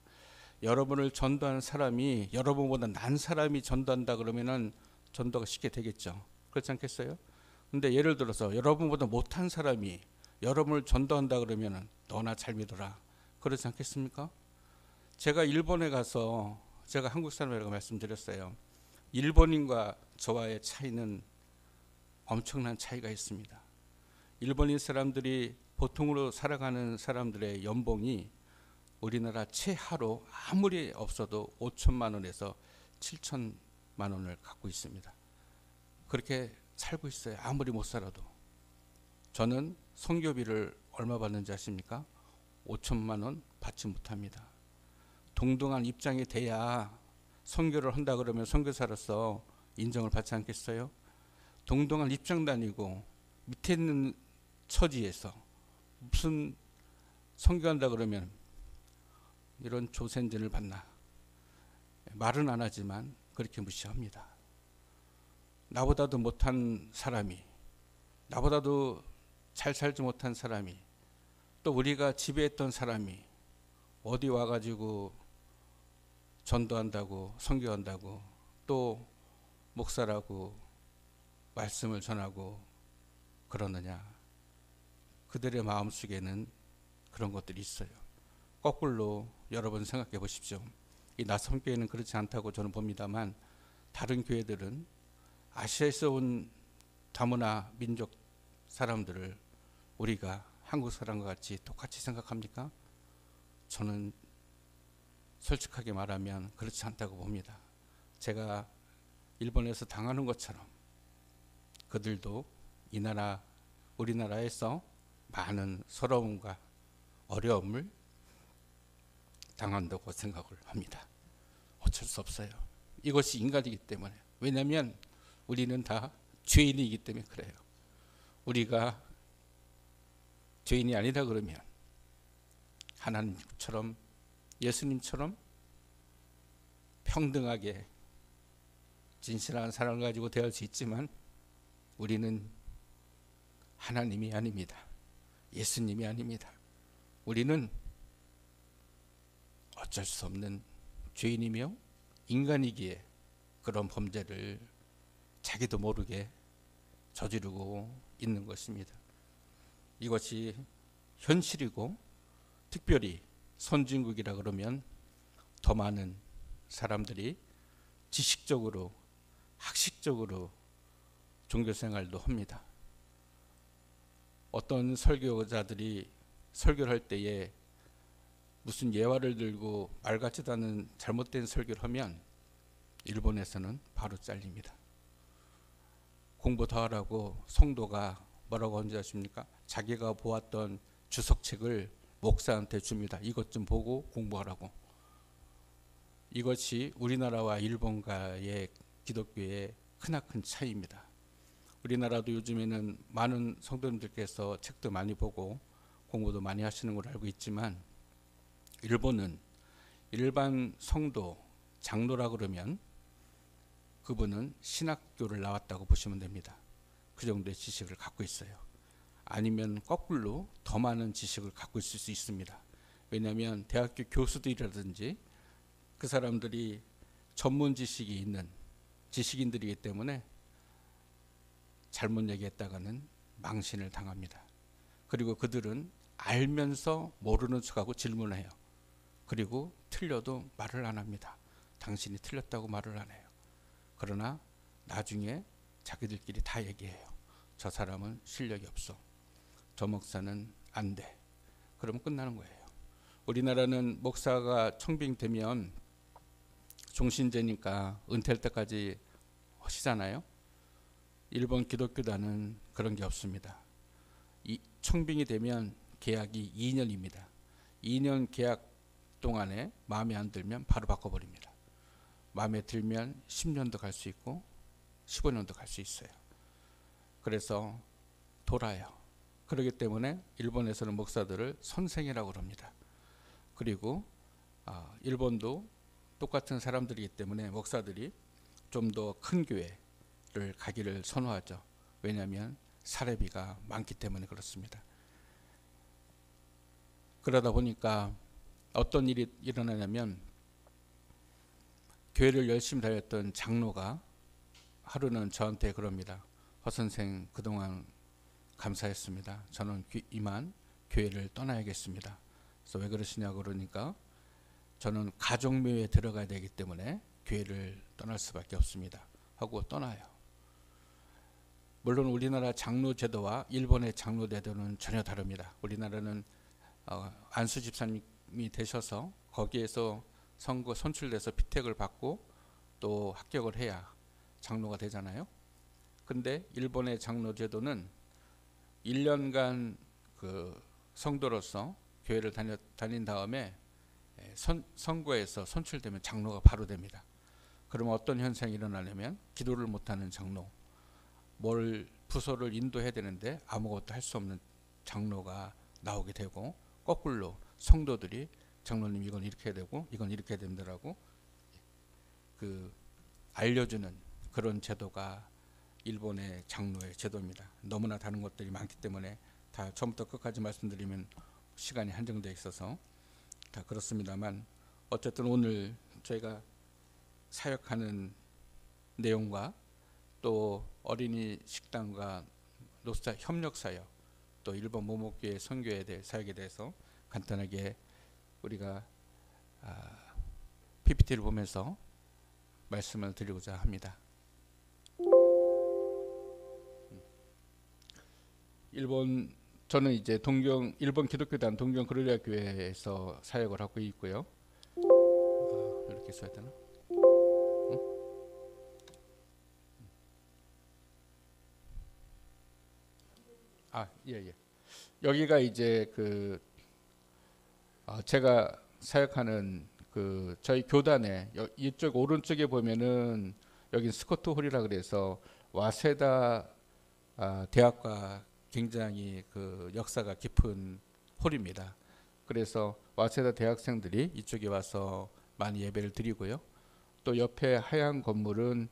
여러분을 전도한 사람이 여러분보다 난 사람이 전도한다 그러면은 전도가 쉽게 되겠죠. 그렇지 않겠어요? 근데 예를 들어서 여러분보다 못한 사람이 여러분을 전도한다 그러면은 너나 잘 믿어라. 그렇지 않겠습니까? 제가 일본에 가서, 제가 한국 사람이라고 말씀드렸어요. 일본인과 저와의 차이는 엄청난 차이가 있습니다. 일본인 사람들이 보통으로 살아가는 사람들의 연봉이 우리나라 최하로 아무리 없어도 5천만 원에서 7천만 원을 갖고 있습니다. 그렇게 살고 있어요. 아무리 못 살아도. 저는 선교비를 얼마 받는지 아십니까? 5천만 원 받지 못합니다. 동등한 입장이 돼야 선교를 한다 그러면 선교사로서 인정을 받지 않겠어요? 동등한 입장도 아니고 밑에 있는 처지에서 무슨 선교한다 그러면 이런 조센진을 받나. 말은 안 하지만 그렇게 무시합니다. 나보다도 못한 사람이, 나보다도 잘 살지 못한 사람이, 또 우리가 지배했던 사람이 어디 와가지고 전도한다고, 선교한다고, 또 목사라고 말씀을 전하고 그러느냐. 그들의 마음속에는 그런 것들이 있어요. 거꾸로 여러분 생각해 보십시오. 이 나섬교회는 그렇지 않다고 저는 봅니다만, 다른 교회들은 아시아에서 온 다문화 민족 사람들을 우리가 한국 사람과 같이 똑같이 생각합니까? 저는 솔직하게 말하면 그렇지 않다고 봅니다. 제가 일본에서 당하는 것처럼 그들도 이 나라, 우리나라에서 많은 서러움과 어려움을 당한다고 생각을 합니다. 어쩔 수 없어요. 이것이 인간이기 때문에. 왜냐하면 우리는 다 죄인이기 때문에 그래요. 우리가 죄인이 아니다 그러면 하나님처럼, 예수님처럼 평등하게 진실한 사랑을 가지고 대할 수 있지만, 우리는 하나님이 아닙니다. 예수님이 아닙니다. 우리는 어쩔 수 없는 죄인이며 인간이기에 그런 범죄를 자기도 모르게 저지르고 있는 것입니다. 이것이 현실이고, 특별히 선진국이라 그러면 더 많은 사람들이 지식적으로, 학식적으로 종교생활도 합니다. 어떤 설교자들이 설교를 할 때에 무슨 예화를 들고 말 같지도 않은 잘못된 설교를 하면 일본에서는 바로 잘립니다. 공부 더 하라고 성도가 뭐라고 하는지 아십니까? 자기가 보았던 주석책을 목사한테 줍니다. 이것 좀 보고 공부하라고. 이것이 우리나라와 일본과의 기독교의 크나큰 차이입니다. 우리나라도 요즘에는 많은 성도님들께서 책도 많이 보고 공부도 많이 하시는 걸 알고 있지만, 일본은 일반 성도, 장로라 그러면 그분은 신학교를 나왔다고 보시면 됩니다. 그 정도의 지식을 갖고 있어요. 아니면 거꾸로 더 많은 지식을 갖고 있을 수 있습니다. 왜냐하면 대학교 교수들이라든지 그 사람들이 전문 지식이 있는 지식인들이기 때문에 잘못 얘기했다가는 망신을 당합니다. 그리고 그들은 알면서 모르는 척하고 질문을 해요. 그리고 틀려도 말을 안 합니다. 당신이 틀렸다고 말을 안 해요. 그러나 나중에 자기들끼리 다 얘기해요. 저 사람은 실력이 없어. 저 목사는 안 돼. 그러면 끝나는 거예요. 우리나라는 목사가 청빙되면 종신제니까 은퇴할 때까지 하시잖아요. 일본 기독교단은 그런 게 없습니다. 이 청빙이 되면 계약이 2년입니다. 2년 계약 동안에 마음에 안 들면 바로 바꿔버립니다. 마음에 들면 10년도 갈 수 있고 15년도 갈 수 있어요. 그래서 돌아요. 그렇기 때문에 일본에서는 목사들을 선생이라고 합니다. 그리고 일본도 똑같은 사람들이기 때문에 목사들이 좀 더 큰 교회를 가기를 선호하죠. 왜냐하면 사례비가 많기 때문에 그렇습니다. 그러다 보니까 어떤 일이 일어나냐면 교회를 열심히 다녔던 장로가 하루는 저한테 그럽니다. 허 선생 그동안 감사했습니다. 저는 이만 교회를 떠나야겠습니다. 그래서 왜 그러시냐고 그러니까 저는 가족묘에 들어가야 되기 때문에 교회를 떠날 수밖에 없습니다. 하고 떠나요. 물론 우리나라 장로 제도와 일본의 장로 제도는 전혀 다릅니다. 우리나라는 안수 집사님이 되셔서 거기에서 선거 선출돼서 피택을 받고 또 합격을 해야 장로가 되잖아요. 근데 일본의 장로 제도는 1년간 그 성도로서 교회를 다닌 다음에 선거에서 선출되면 장로가 바로 됩니다. 그러면 어떤 현상이 일어나냐면 기도를 못하는 장로, 뭘 부서를 인도해야 되는데 아무것도 할 수 없는 장로가 나오게 되고, 거꾸로 성도들이 장로님 이건 이렇게 해야 되고 이건 이렇게 해야 된다라고 그 알려주는 그런 제도가 일본의 장로의 제도입니다. 너무나 다른 것들이 많기 때문에 다 처음부터 끝까지 말씀드리면 시간이 한정되어 있어서 다 그렇습니다만, 어쨌든 오늘 저희가 사역하는 내용과 또 어린이 식당과 노숙자 협력 사역, 또 일본 모모교회 선교에 대해 사역에 대해서 간단하게 우리가 PPT를 보면서 말씀을 드리고자 합니다. 저는 이제 일본 기독교단 동경 그로리아 교회에서 사역을 하고 있고요. 이렇게 써야 되나? 예. 여기가 이제 제가 사역하는 저희 교단에 이쪽 오른쪽에 보면은 여기 스코트 홀이라 그래서 와세다 대학과 굉장히 역사가 깊은 홀입니다. 그래서 와세다 대학생들이 이쪽에 와서 많이 예배를 드리고요. 또 옆에 하얀 건물은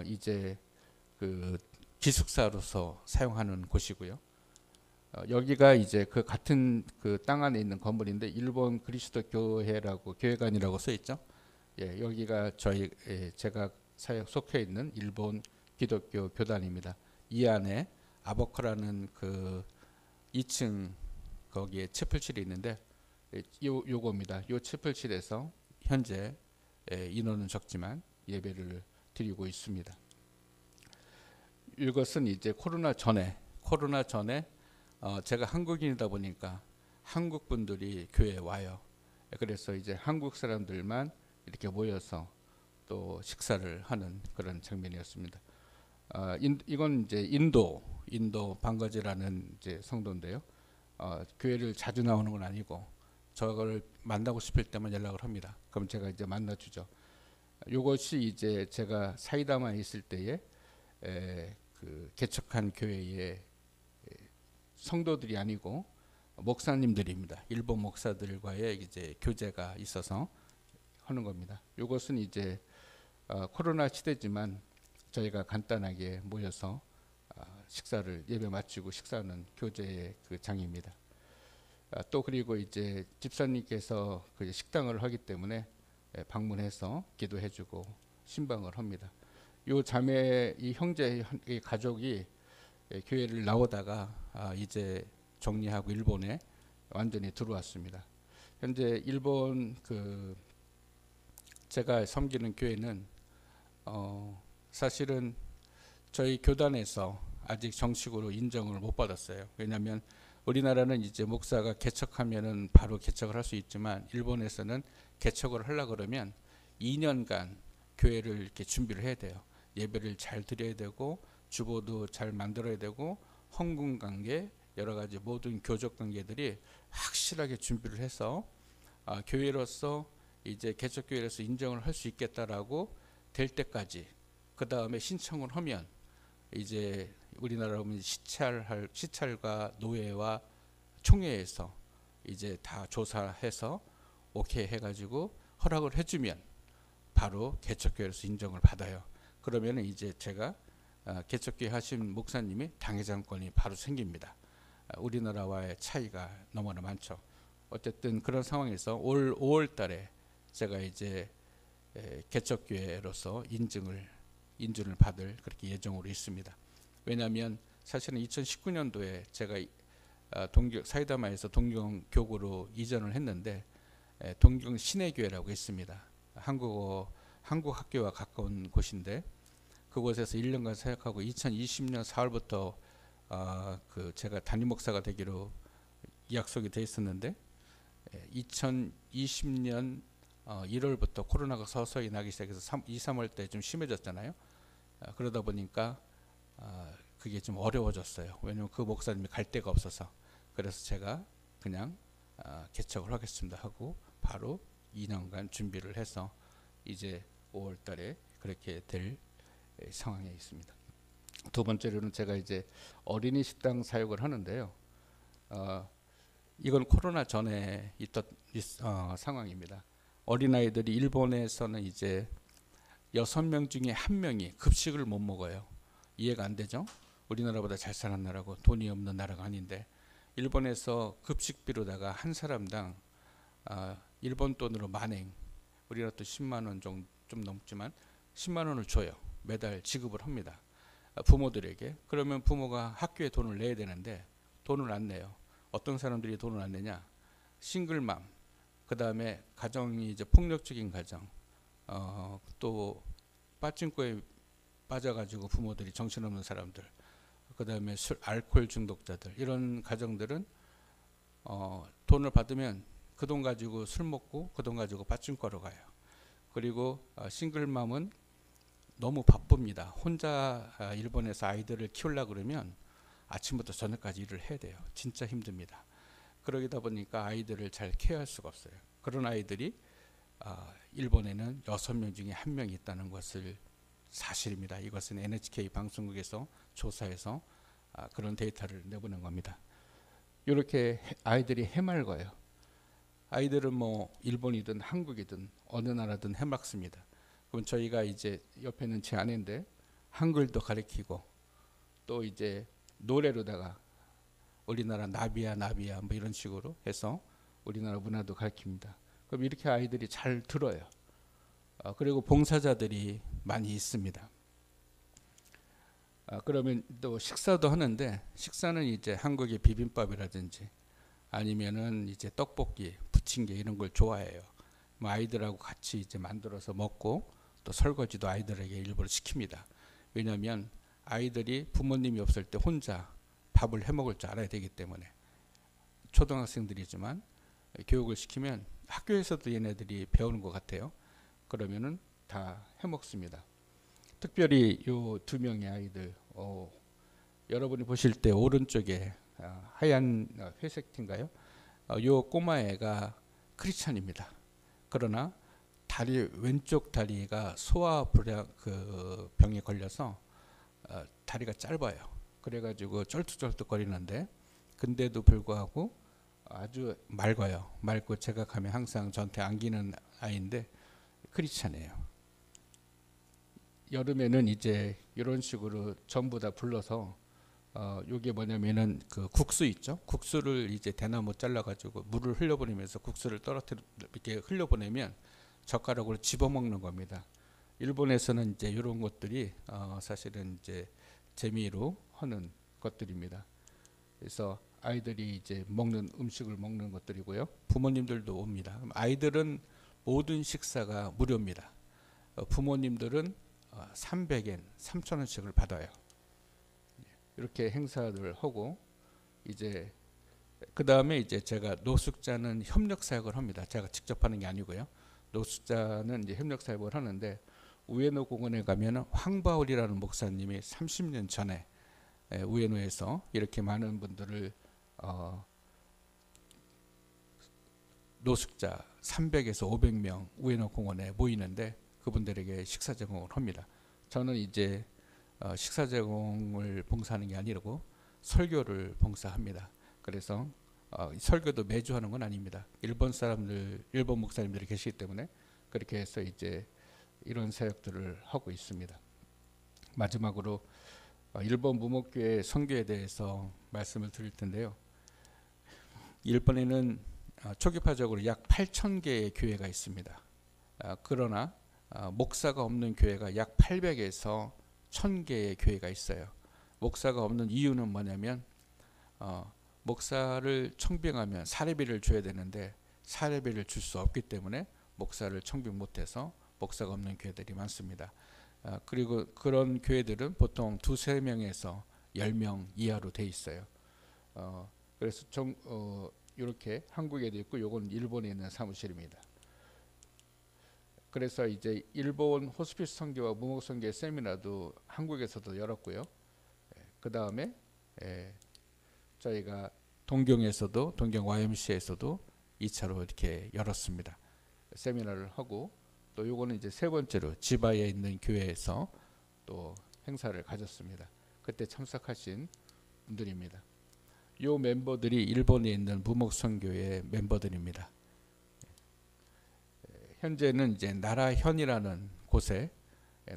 이제 기숙사로서 사용하는 곳이고요. 여기가 이제 같은 땅 안에 있는 건물인데 일본 그리스도 교회라고 교회관이라고 써 있죠. 예, 여기가 제가 사역 속해 있는 일본 기독교 교단입니다. 이 안에 아보카라는 2층 거기에 채플실이 있는데 요겁니다. 요 채플실에서 현재 인원은 적지만 예배를 드리고 있습니다. 이것은 이제 코로나 전에 제가 한국인이다 보니까 한국 분들이 교회에 와요. 그래서 이제 한국 사람들만 이렇게 모여서 또 식사를 하는 그런 장면이었습니다. 이건 이제 인도 방가지라는 이제 성도인데요. 교회를 자주 나오는 건 아니고 저걸 만나고 싶을 때만 연락을 합니다. 그럼 제가 이제 만나주죠. 이것이 이제 제가 사이다마에 있을 때에 개척한 교회의 성도들이 아니고 목사님들입니다. 일본 목사들과의 이제 교제가 있어서 하는 겁니다. 이것은 이제 코로나 시대지만 저희가 간단하게 모여서 식사를 예배 마치고 식사하는 교제의 그 장입니다. 또 그리고 이제 집사님께서 그 식당을 하기 때문에 방문해서 기도해주고 신방을 합니다. 요 자매 이 형제 이 가족이 교회를 나오다가 이제 정리하고 일본에 완전히 들어왔습니다. 현재 일본 그 제가 섬기는 교회는 사실은 저희 교단에서 아직 정식으로 인정을 못 받았어요. 왜냐하면 우리나라는 이제 목사가 개척하면은 바로 개척을 할 수 있지만 일본에서는 개척을 하려고 그러면 2년간 교회를 이렇게 준비를 해야 돼요. 예배를 잘 드려야 되고 주보도 잘 만들어야 되고 헌금 관계 여러 가지 모든 교적 관계들이 확실하게 준비를 해서 교회로서 이제 개척 교회로서 인정을 할 수 있겠다라고 될 때까지 그 다음에 신청을 하면 이제 우리나라로 보면 시찰과 노회와 총회에서 이제 다 조사해서 오케이 해가지고 허락을 해주면 바로 개척교회로서 인정을 받아요. 그러면 이제 제가 개척교회 하신 목사님이 당회장권이 바로 생깁니다. 우리나라와의 차이가 너무나 많죠. 어쨌든 그런 상황에서 올 5월 달에 제가 이제 개척교회로서 인준을 받을 그렇게 예정으로 있습니다. 왜냐하면 사실은 2019년도에 제가 사이다마에서 동경교구로 이전을 했는데 동경 신해교회라고 있습니다. 한국 학교와 가까운 곳인데 그곳에서 1년간 사역하고 2020년 4월부터 제가 담임 목사가 되기로 약속이 돼 있었는데 2020년 1월부터 코로나가 서서히 나기 시작해서 2, 3월 때 좀 심해졌잖아요. 그러다 보니까 그게 좀 어려워졌어요. 왜냐하면 그 목사님이 갈 데가 없어서. 그래서 제가 그냥 개척을 하겠습니다 하고 바로 2년간 준비를 해서 이제 5월 달에 그렇게 될 상황에 있습니다. 두 번째로는 제가 이제 어린이 식당 사역을 하는데요. 이건 코로나 전에 있던 상황입니다. 어린아이들이 일본에서는 이제 6명 중에 1명이 급식을 못 먹어요. 이해가 안 되죠? 우리나라보다 잘 사는 나라고 돈이 없는 나라가 아닌데 일본에서 급식비로다가 한 사람당 일본 돈으로 만엔, 우리나라 또 10만 원 좀 넘지만 10만 원을 줘요. 매달 지급을 합니다. 부모들에게. 그러면 부모가 학교에 돈을 내야 되는데 돈을 안 내요. 어떤 사람들이 돈을 안 내냐? 싱글맘, 그 다음에 가정이 이제 폭력적인 가정, 또 빠찡코에 빠져가지고 부모들이 정신없는 사람들, 그 다음에 알코올 중독자들, 이런 가정들은 돈을 받으면 그 돈 가지고 술 먹고 그 돈 가지고 빠찡코로 가요. 그리고 싱글맘은 너무 바쁩니다. 혼자 일본에서 아이들을 키우려고 그러면 아침부터 저녁까지 일을 해야 돼요. 진짜 힘듭니다. 그러다 보니까 아이들을 잘 케어할 수가 없어요. 그런 아이들이 일본에는 6명 중에 1명이 있다는 것을 사실입니다. 이것은 NHK 방송국에서 조사해서 그런 데이터를 내보낸 겁니다. 이렇게 아이들이 해맑어요. 아이들은 뭐 일본이든 한국이든 어느 나라든 해맑습니다. 그럼 저희가 이제 옆에는 제 아내인데 한글도 가르치고 또 이제 노래로다가 우리나라 나비야 뭐 이런 식으로 해서 우리나라 문화도 가르칩니다. 그럼 이렇게 아이들이 잘 들어요. 그리고 봉사자들이 많이 있습니다. 그러면 또 식사도 하는데 식사는 이제 한국의 비빔밥이라든지 아니면은 이제 떡볶이, 부침개 이런 걸 좋아해요. 뭐 아이들하고 같이 이제 만들어서 먹고 또 설거지도 아이들에게 일부러 시킵니다. 왜냐하면 아이들이 부모님이 없을 때 혼자 밥을 해 먹을 줄 알아야 되기 때문에 초등학생들이지만 교육을 시키면 학교에서도 얘네들이 배우는 것 같아요. 그러면은 다 해 먹습니다. 특별히 요 2명의 아이들, 여러분이 보실 때 오른쪽에 하얀 회색 티인가요? 요 꼬마애가 크리스찬입니다. 그러나 왼쪽 다리가 소화불량 병에 걸려서 다리가 짧아요. 그래가지고 쩔뚝쩔뚝거리는데 근데도 불구하고 아주 맑고 제가 가면 항상 저한테 안기는 아이인데 크리스찬이에요. 여름에는 이제 이런 식으로 전부 다 불러서 요게 뭐냐면은 그 국수 있죠? 국수를 이제 대나무 잘라가지고 물을 흘려보내면서 국수를 이렇게 흘려보내면 젓가락으로 집어먹는 겁니다. 일본에서는 이제 이런 것들이 사실은 이제 재미로 하는 것들입니다. 그래서 아이들이 이제 먹는 음식을 먹는 것들이고요. 부모님들도 옵니다. 아이들은 모든 식사가 무료입니다. 부모님들은 300엔, 3,000원씩을 받아요. 이렇게 행사를 하고 이제 그 다음에 이제 제가 노숙자는 협력 사역을 합니다. 제가 직접 하는 게 아니고요. 노숙자는 이제 협력 사역을 하는데 우에노 공원에 가면은 황바울이라는 목사님이 30년 전에 우에노에서 이렇게 많은 분들을 노숙자 300에서 500명 우에노 공원에 모이는데 그분들에게 식사 제공을 합니다. 저는 이제 식사 제공을 봉사하는 게 아니고 설교를 봉사합니다. 그래서 설교도 매주 하는 건 아닙니다. 일본 목사님들이 계시기 때문에 그렇게 해서 이제 이런 사역들을 하고 있습니다. 마지막으로 일본 무목교회 선교에 대해서 말씀을 드릴 텐데요. 일본에는 초기파적으로 약 8,000개의 교회가 있습니다. 그러나 목사가 없는 교회가 약 800에서 1,000개의 교회가 있어요. 목사가 없는 이유는 뭐냐면 목사를 청빙하면 사례비를 줘야 되는데 사례비를 줄 수 없기 때문에 목사를 청빙 못해서 목사가 없는 교회들이 많습니다. 그리고 그런 교회들은 보통 2-3명에서 10명 이하로 돼 있어요. 그래서 이렇게 한국에도 있고 요건 일본에 있는 사무실입니다. 그래서 이제 일본 호스피스 선교와 무목 선교의 세미나도 한국에서도 열었고요. 그 다음에 저희가 동경에서도 동경 YMCA에서도 2차로 이렇게 열었습니다. 세미나를 하고 또 요거는 이제 세 번째로 지바에 있는 교회에서 또 행사를 가졌습니다. 그때 참석하신 분들입니다. 요 멤버들이 일본에 있는 무목선교의 멤버들입니다. 현재는 이제 나라현이라는 곳에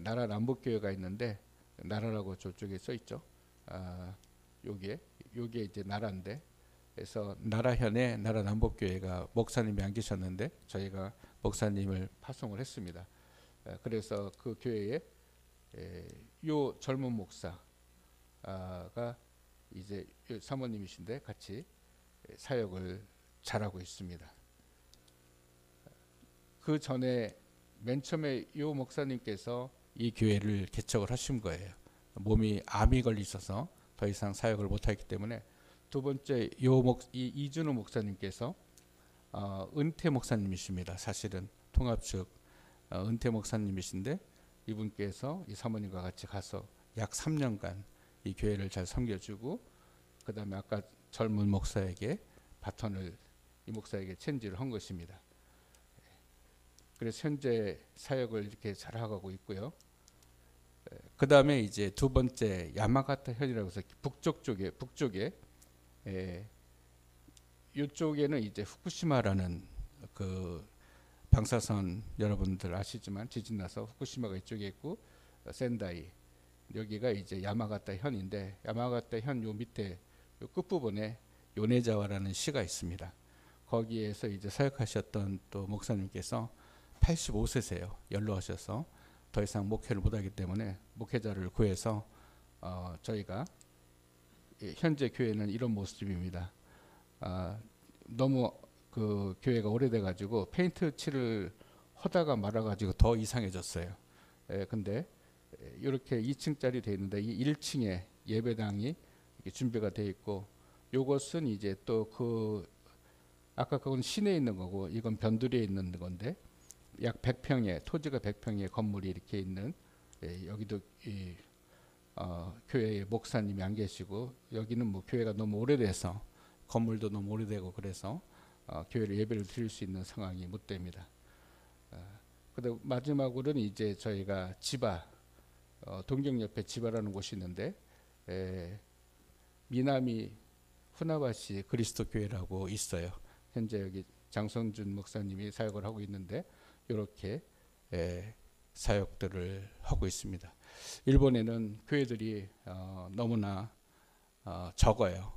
나라 남북교회가 있는데 나라라고 저쪽에 써 있죠. 요게 이제 나라인데 그래서 나라현에 나라 남북교회가 목사님이 안 계셨는데 저희가 목사님을 파송을 했습니다. 그래서 그 교회에 요 젊은 목사가 이제 사모님이신데 같이 사역을 잘하고 있습니다. 그 전에 맨 처음에 요 목사님께서 이 교회를 개척을 하신 거예요. 몸이 암이 걸리셔서 더 이상 사역을 못하기 때문에 두 번째 이준호 목사님께서 은퇴 목사님이십니다. 사실은 통합 측 은퇴 목사님이신데 이분께서 이 사모님과 같이 가서 약 3년간 이 교회를 잘 섬겨주고 그 다음에 아까 젊은 목사에게 바톤을 이 목사에게 체인지를 한 것입니다. 그래서 현재 사역을 이렇게 잘하고 있고요. 그 다음에 이제 두 번째 야마가타 현이라고 해서 북쪽에 이쪽에는 이제 후쿠시마라는 그 방사선 여러분들 아시지만 지진 나서 후쿠시마가 이쪽에 있고 센다이 여기가 이제 야마가타 현인데 야마가타 현 요 밑에 요 끝부분에 요네자와라는 시가 있습니다. 거기에서 이제 사역하셨던 또 목사님께서 85세세요. 연로하셔서 더 이상 목회를 못하기 때문에 목회자를 구해서 저희가 현재 교회는 이런 모습입니다. 너무 그 교회가 오래돼 가지고 페인트 칠을 하다가 말아가지고 더 이상해졌어요. 근데 이렇게 2층짜리 돼 있는데 이 1층에 예배당이 이렇게 준비가 돼 있고 요것은 이제 또 그 아까 그건 시내에 있는 거고 이건 변두리에 있는 건데 약 100평의 토지가 100평의 건물이 이렇게 있는 여기도 교회의 목사님이 안 계시고 여기는 뭐 교회가 너무 오래돼서 건물도 너무 오래되고 그래서 교회를 예배를 드릴 수 있는 상황이 못 됩니다. 그다음 마지막으로는 이제 저희가 지바 동경 옆에 지바라는 곳이 있는데 미나미 후나바시 그리스도 교회라고 있어요. 현재 여기 장성준 목사님이 사역을 하고 있는데 이렇게 사역들을 하고 있습니다. 일본에는 교회들이 너무나 적어요.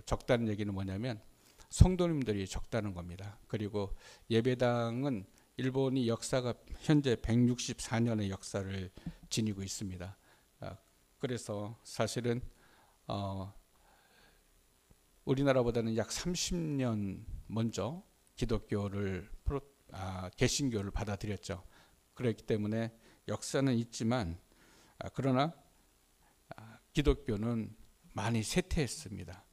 적다는 얘기는 뭐냐면 성도님들이 적다는 겁니다. 그리고 예배당은 일본이 역사가 현재 164년의 역사를 지니고 있습니다. 그래서 사실은 우리나라보다는 약 30년 먼저 기독교를 개신교를 받아들였죠. 그렇기 때문에 역사는 있지만 그러나 기독교는 많이 쇠퇴했습니다.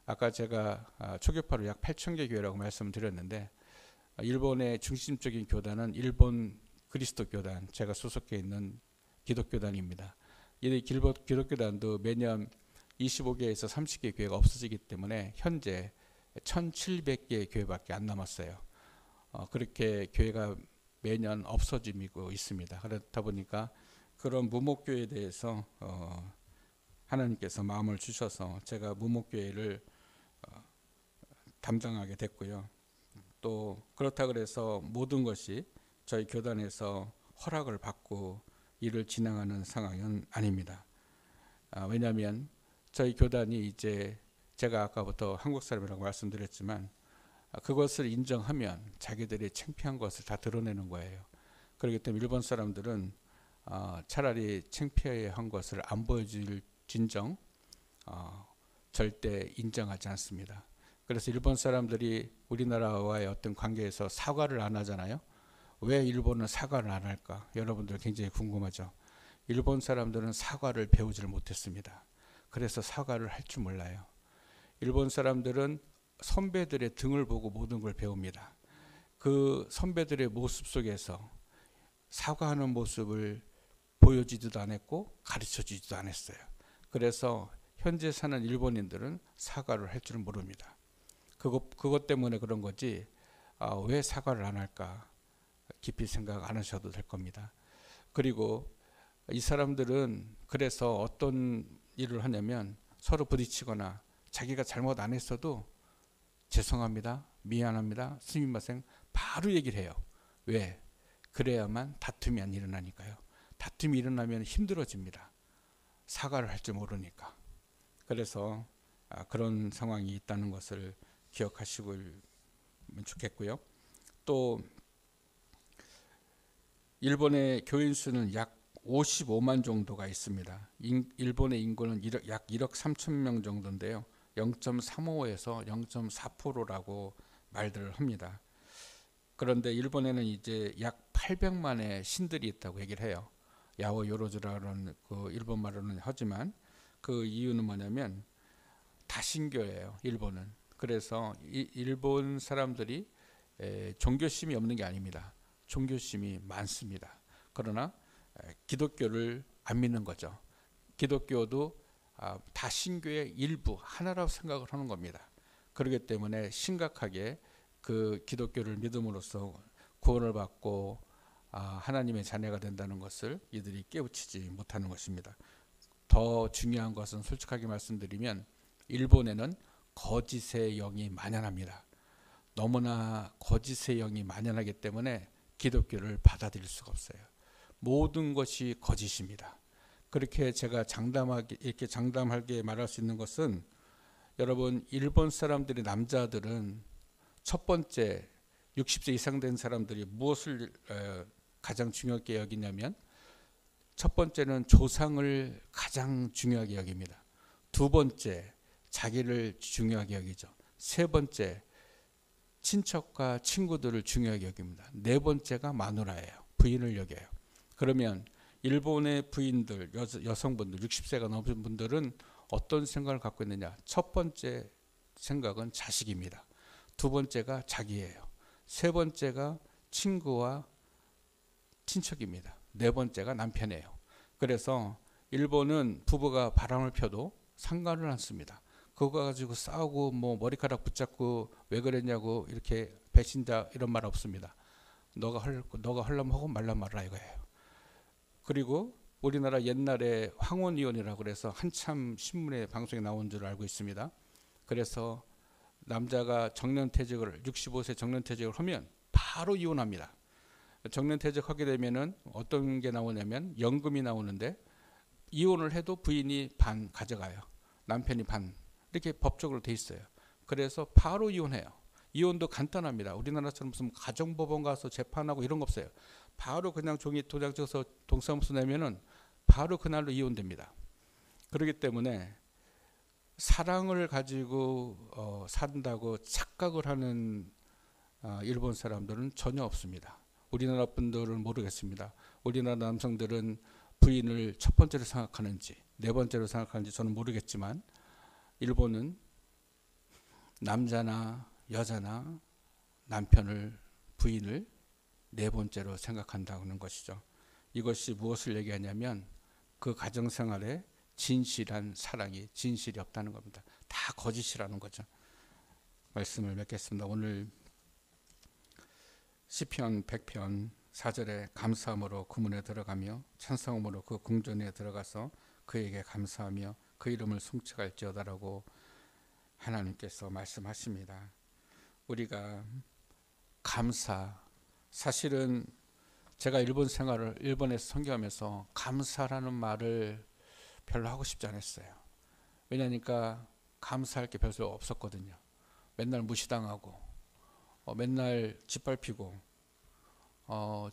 아까 제가 초교파로 약 8,000개 교회라고 말씀드렸는데 일본의 중심적인 교단은 일본 그리스도 교단, 제가 소속해 있는 기독교단입니다. 이 기독교단도 매년 25개에서 30개 교회가 없어지기 때문에 현재 1,700개 교회밖에 안 남았어요. 그렇게 교회가 매년 없어지고 있습니다. 그렇다 보니까 그런 무목교회에 대해서 하나님께서 마음을 주셔서 제가 무목교회를 담당하게 됐고요. 또 그렇다 그래서 모든 것이 저희 교단에서 허락을 받고 일을 진행하는 상황은 아닙니다. 왜냐하면 저희 교단이 이제 제가 아까부터 한국 사람이라고 말씀드렸지만 그것을 인정하면 자기들이 창피한 것을 다 드러내는 거예요. 그렇기 때문에 일본 사람들은 차라리 창피한 것을 안 보여줄 진정 절대 인정하지 않습니다. 그래서 일본 사람들이 우리나라와의 어떤 관계에서 사과를 안 하잖아요. 왜 일본은 사과를 안 할까? 여러분들 굉장히 궁금하죠. 일본 사람들은 사과를 배우지를 못했습니다. 그래서 사과를 할 줄 몰라요. 일본 사람들은 선배들의 등을 보고 모든 걸 배웁니다. 그 선배들의 모습 속에서 사과하는 모습을 보여주지도 않았고 가르쳐주지도 않았어요. 그래서 현재 사는 일본인들은 사과를 할 줄 모릅니다. 그것 때문에 그런 거지 왜 사과를 안 할까 깊이 생각 안 하셔도 될 겁니다. 그리고 이 사람들은 그래서 어떤 일을 하냐면 서로 부딪히거나 자기가 잘못 안 했어도 죄송합니다, 미안합니다, 스미마셍 바로 얘기를 해요. 왜? 그래야만 다툼이 안 일어나니까요. 다툼이 일어나면 힘들어집니다. 사과를 할 줄 모르니까. 그래서 그런 상황이 있다는 것을 기억하시면 좋겠고요. 또 일본의 교인 수는 약 55만 정도가 있습니다. 일본의 인구는 약 1억 3천 명 정도인데요. 0.35에서 0.4%라고 말들을 합니다. 그런데 일본에는 이제 약 800만의 신들이 있다고 얘기를 해요. 야오 요로즈라는 그 일본말로는 하지만 그 이유는 뭐냐면 다신교예요. 일본은. 그래서 일본 사람들이 종교심이 없는 게 아닙니다. 종교심이 많습니다. 그러나 기독교를 안 믿는 거죠. 기독교도 다신교의 일부 하나라고 생각을 하는 겁니다. 그렇기 때문에 심각하게 그 기독교를 믿음으로써 구원을 받고 하나님의 자녀가 된다는 것을 이들이 깨우치지 못하는 것입니다. 더 중요한 것은 솔직하게 말씀드리면 일본에는 거짓의 영이 만연합니다. 너무나 거짓의 영이 만연하기 때문에 기독교를 받아들일 수가 없어요. 모든 것이 거짓입니다. 그렇게 제가 이렇게 장담하게 말할 수 있는 것은 여러분 일본 사람들의 남자들은 첫 번째 60세 이상 된 사람들이 무엇을 가장 중요하게 여기냐면 첫 번째는 조상을 가장 중요하게 여깁니다. 두 번째 자기를 중요하게 여기죠. 세 번째 친척과 친구들을 중요하게 여깁니다. 네 번째가 마누라예요. 부인을 여겨요. 그러면 일본의 부인들, 여성분들 60세가 넘은 분들은 어떤 생각을 갖고 있느냐. 첫 번째 생각은 자식입니다. 두 번째가 자기예요. 세 번째가 친구와 친척입니다. 네 번째가 남편이에요. 그래서 일본은 부부가 바람을 펴도 상관을 않습니다. 그거 가지고 싸우고 뭐 머리카락 붙잡고 왜 그랬냐고 이렇게 배신자 이런 말 없습니다. 너가 하려면 하고 말란 말라 이거예요. 그리고 우리나라 옛날에 황혼이혼이라고 그래서 한참 신문에 방송에 나온 줄 알고 있습니다. 그래서 남자가 정년퇴직을 65세 정년퇴직을 하면 바로 이혼합니다. 정년퇴직하게 되면은 어떤 게 나오냐면 연금이 나오는데 이혼을 해도 부인이 반 가져가요. 남편이 반. 이렇게 법적으로 돼 있어요. 그래서 바로 이혼해요. 이혼도 간단합니다. 우리나라처럼 무슨 가정법원 가서 재판하고 이런 거 없어요. 바로 그냥 종이 도장 찍어서 동사무소 내면은 바로 그날로 이혼됩니다. 그렇기 때문에 사랑을 가지고 산다고 착각을 하는 일본 사람들은 전혀 없습니다. 우리나라 분들은 모르겠습니다. 우리나라 남성들은 부인을 첫 번째로 생각하는지 네 번째로 생각하는지 저는 모르겠지만 일본은 남자나 여자나 남편을 부인을 네 번째로 생각한다는 것이죠. 이것이 무엇을 얘기하냐면 그 가정생활에 진실한 사랑이 진실이 없다는 겁니다. 다 거짓이라는 거죠. 말씀을 맺겠습니다. 오늘 시편 100편 4절에 감사함으로 구문에 들어가며 찬송함으로 그 궁전에 들어가서 그에게 감사하며 그 이름을 숭축할지어다라고 하나님께서 말씀하십니다. 우리가 사실은 제가 일본 생활을 일본에서 선교하면서 감사라는 말을 별로 하고 싶지 않았어요. 왜냐니까 감사할 게 별로 없었거든요. 맨날 무시당하고 맨날 짓밟히고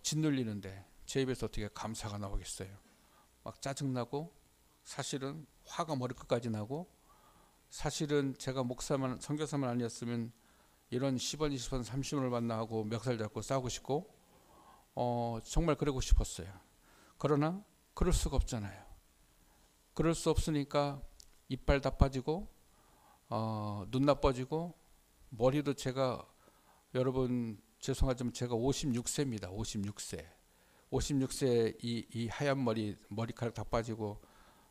짓눌리는데 제 입에서 어떻게 감사가 나오겠어요. 막 짜증나고 사실은 화가 머리끝까지 나고 사실은 제가 목사만 선교사만 아니었으면 이런 10원 20원 30원을 만나고 멱살 잡고 싸우고 싶고 정말 그러고 싶었어요. 그러나 그럴 수가 없잖아요. 그럴 수 없으니까 이빨 다 빠지고 눈 나빠지고 머리도 제가 여러분 죄송하지만 제가 56세입니다. 56세 이 하얀 머리카락 다 빠지고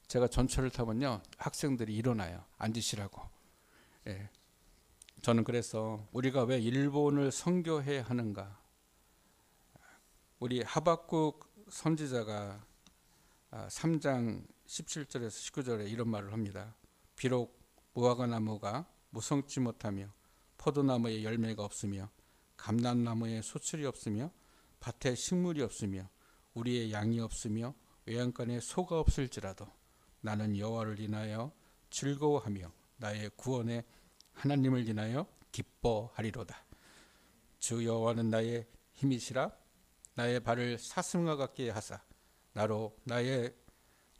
제가 전철을 타면요 학생들이 일어나요. 앉으시라고. 예. 저는 그래서 우리가 왜 일본을 선교해야 하는가. 우리 하박국 선지자가 3장 17절에서 19절에 이런 말을 합니다. 비록 무화과 나무가 무성치 못하며 포도나무에 열매가 없으며 감람나무에 소출이 없으며 밭에 식물이 없으며 우리의 양이 없으며 외양간에 소가 없을지라도 나는 여호와를 인하여 즐거워하며 나의 구원의 하나님을 인하여 기뻐하리로다. 주 여호와는 나의 힘이시라. 나의 발을 사슴과 같게 하사 나로 나의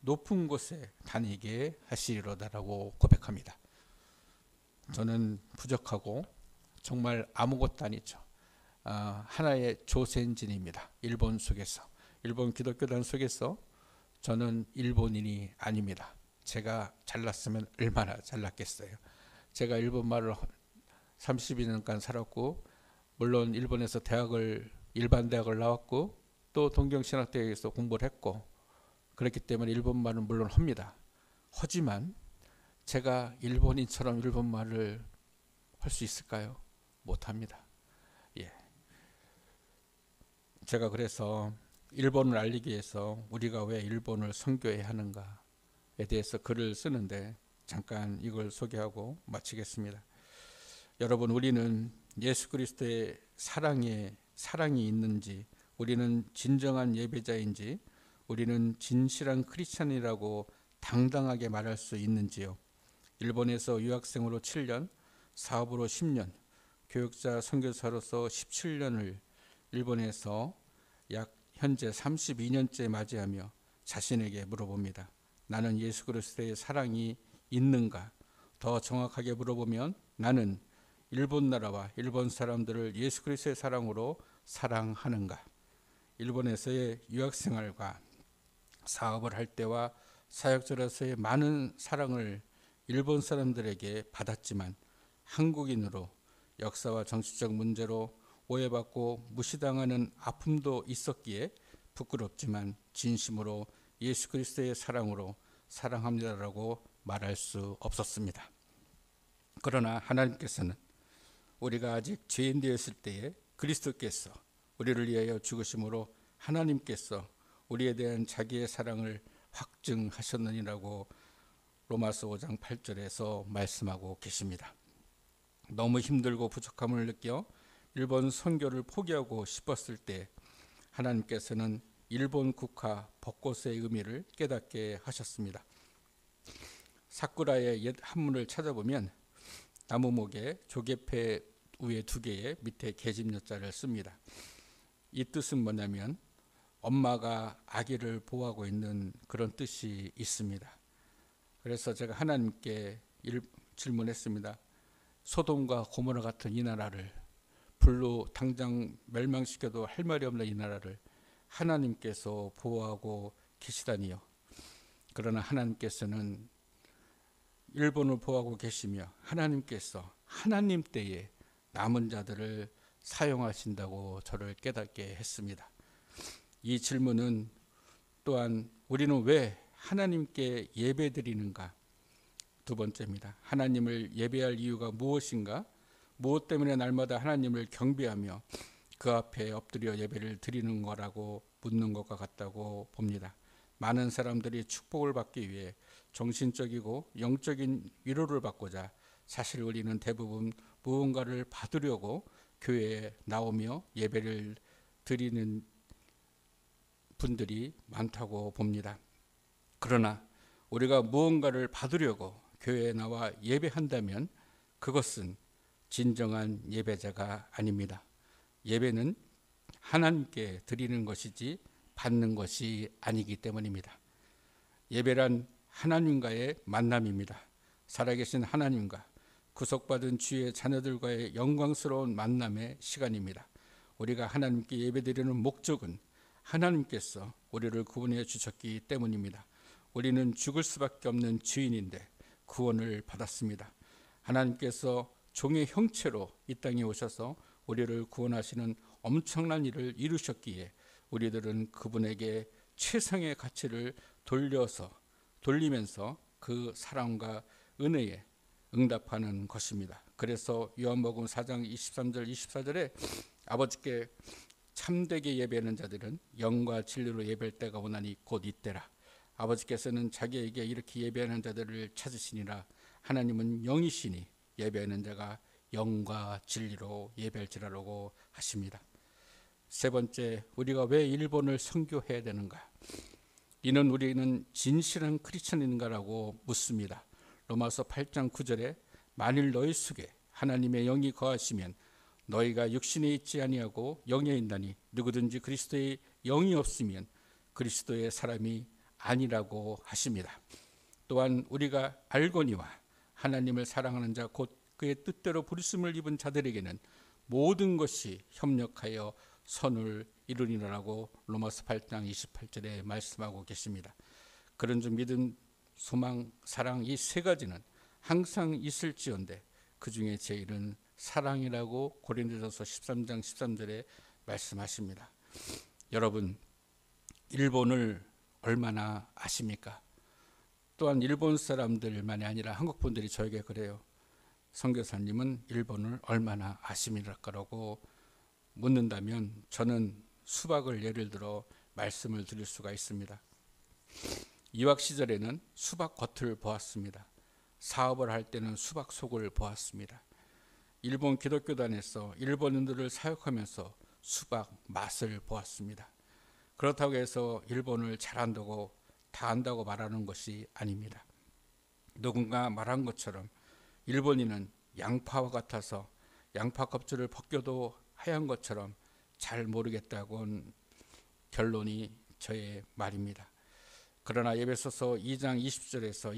높은 곳에 다니게 하시리로다라고 고백합니다. 저는 부족하고 정말 아무것도 아니죠. 하나의 조센진입니다. 일본 기독교단 속에서 저는 일본인이 아닙니다. 제가 잘났으면 얼마나 잘났겠어요. 제가 일본 말을 32년간 살았고 물론 일본에서 일반 대학을 나왔고 또 동경신학대학에서 공부를 했고 그렇기 때문에 일본 말은 물론 합니다. 하지만 제가 일본인처럼 일본 말을 할 수 있을까요? 못합니다. 예. 제가 그래서 일본을 알리기 위해서 우리가 왜 일본을 선교해야 하는가에 대해서 글을 쓰는데 잠깐 이걸 소개하고 마치겠습니다. 여러분, 우리는 예수 그리스도의 사랑이 있는지, 우리는 진정한 예배자인지, 우리는 진실한 크리스찬이라고 당당하게 말할 수 있는지요. 일본에서 유학생으로 7년, 사업으로 10년, 교육자 선교사로서 17년을 일본에서 약 현재 32년째 맞이하며 자신에게 물어봅니다. 나는 예수 그리스도의 사랑이 있는가? 더 정확하게 물어보면 나는 일본 나라와 일본 사람들을 예수 그리스도의 사랑으로 사랑하는가? 일본에서의 유학생활과 사업을 할 때와 사역자로서의 많은 사랑을 일본 사람들에게 받았지만 한국인으로 역사와 정치적 문제로 오해받고 무시당하는 아픔도 있었기에 부끄럽지만 진심으로 예수 그리스도의 사랑으로 사랑합니다라고 말할 수 없었습니다. 그러나 하나님께서는 우리가 아직 죄인 되었을 때에 그리스도께서 우리를 위하여 죽으심으로 하나님께서 우리에 대한 자기의 사랑을 확증하셨느니라고 로마서 5장 8절에서 말씀하고 계십니다. 너무 힘들고 부족함을 느껴 일본 선교를 포기하고 싶었을 때 하나님께서는 일본 국화 벚꽃의 의미를 깨닫게 하셨습니다. 사쿠라의 옛 한문을 찾아보면 나무목에 조개패 위에 2개에 밑에 계집여자를 씁니다. 이 뜻은 뭐냐면 엄마가 아기를 보호하고 있는 그런 뜻이 있습니다. 그래서 제가 하나님께 질문했습니다. 소돔과 고모라 같은 이 나라를, 불로 당장 멸망시켜도 할 말이 없는 이 나라를 하나님께서 보호하고 계시다니요. 그러나 하나님께서는 일본을 보호하고 계시며 하나님께서 하나님 때에 남은 자들을 사용하신다고 저를 깨닫게 했습니다. 이 질문은 또한 우리는 왜 하나님께 예배드리는가? 2번째입니다. 하나님을 예배할 이유가 무엇인가? 무엇 때문에 날마다 하나님을 경배하며 그 앞에 엎드려 예배를 드리는 거라고 묻는 것과 같다고 봅니다. 많은 사람들이 축복을 받기 위해 정신적이고 영적인 위로를 받고자 사실 우리는 대부분 무언가를 받으려고 교회에 나오며 예배를 드리는 분들이 많다고 봅니다. 그러나 우리가 무언가를 받으려고 교회에 나와 예배한다면 그것은 진정한 예배자가 아닙니다. 예배는 하나님께 드리는 것이지 받는 것이 아니기 때문입니다. 예배란 하나님과의 만남입니다. 살아계신 하나님과 구속받은 주의 자녀들과의 영광스러운 만남의 시간입니다. 우리가 하나님께 예배드리는 목적은 하나님께서 우리를 구원해 주셨기 때문입니다. 우리는 죽을 수밖에 없는 죄인인데 구원을 받았습니다. 하나님께서 종의 형체로 이 땅에 오셔서 우리를 구원하시는 엄청난 일을 이루셨기에 우리들은 그분에게 최상의 가치를 돌리면서 그 사랑과 은혜에 응답하는 것입니다. 그래서 요한복음 4장 23절 24절에 아버지께 참되게 예배하는 자들은 영과 진리로 예배할 때가 오나니 곧 이때라. 아버지께서는 자기에게 이렇게 예배하는 자들을 찾으시니라. 하나님은 영이시니 예배하는 자가 영과 진리로 예배할지라고 하십니다. 3번째, 우리가 왜 일본을 선교해야 되는가? 이는 우리는 진실한 크리스천인가라고 묻습니다. 로마서 8장 9절에 만일 너희 속에 하나님의 영이 거하시면 너희가 육신에 있지 아니하고 영에 있나니 누구든지 그리스도의 영이 없으면 그리스도의 사람이 아니라고 하십니다. 또한 우리가 알거니와 하나님을 사랑하는 자 곧 그의 뜻대로 부르심을 입은 자들에게는 모든 것이 협력하여 선을 이루리라고 로마서 8장 28절에 말씀하고 계십니다. 그런 줄 믿음, 소망, 사랑 이 3가지는 항상 있을지언데 그 중에 제일은 사랑이라고 고린도전서 13장 13절에 말씀하십니다. 여러분, 일본을 얼마나 아십니까? 또한 일본 사람들만이 아니라 한국 분들이 저에게 그래요. 선교사님은 일본을 얼마나 아십니까라고 묻는다면 저는 수박을 예를 들어 말씀을 드릴 수가 있습니다. 유학 시절에는 수박 겉을 보았습니다. 사업을 할 때는 수박 속을 보았습니다. 일본 기독교단에서 일본인들을 사역하면서 수박 맛을 보았습니다. 그렇다고 해서 일본을 잘한다고 다 안다고 말하는 것이 아닙니다. 누군가 말한 것처럼 일본인은 양파와 같아서 양파 껍질을 벗겨도 하얀 것처럼 잘 모르겠다고는 결론이 저의 말입니다. 그러나 에베소서 2장 20절에서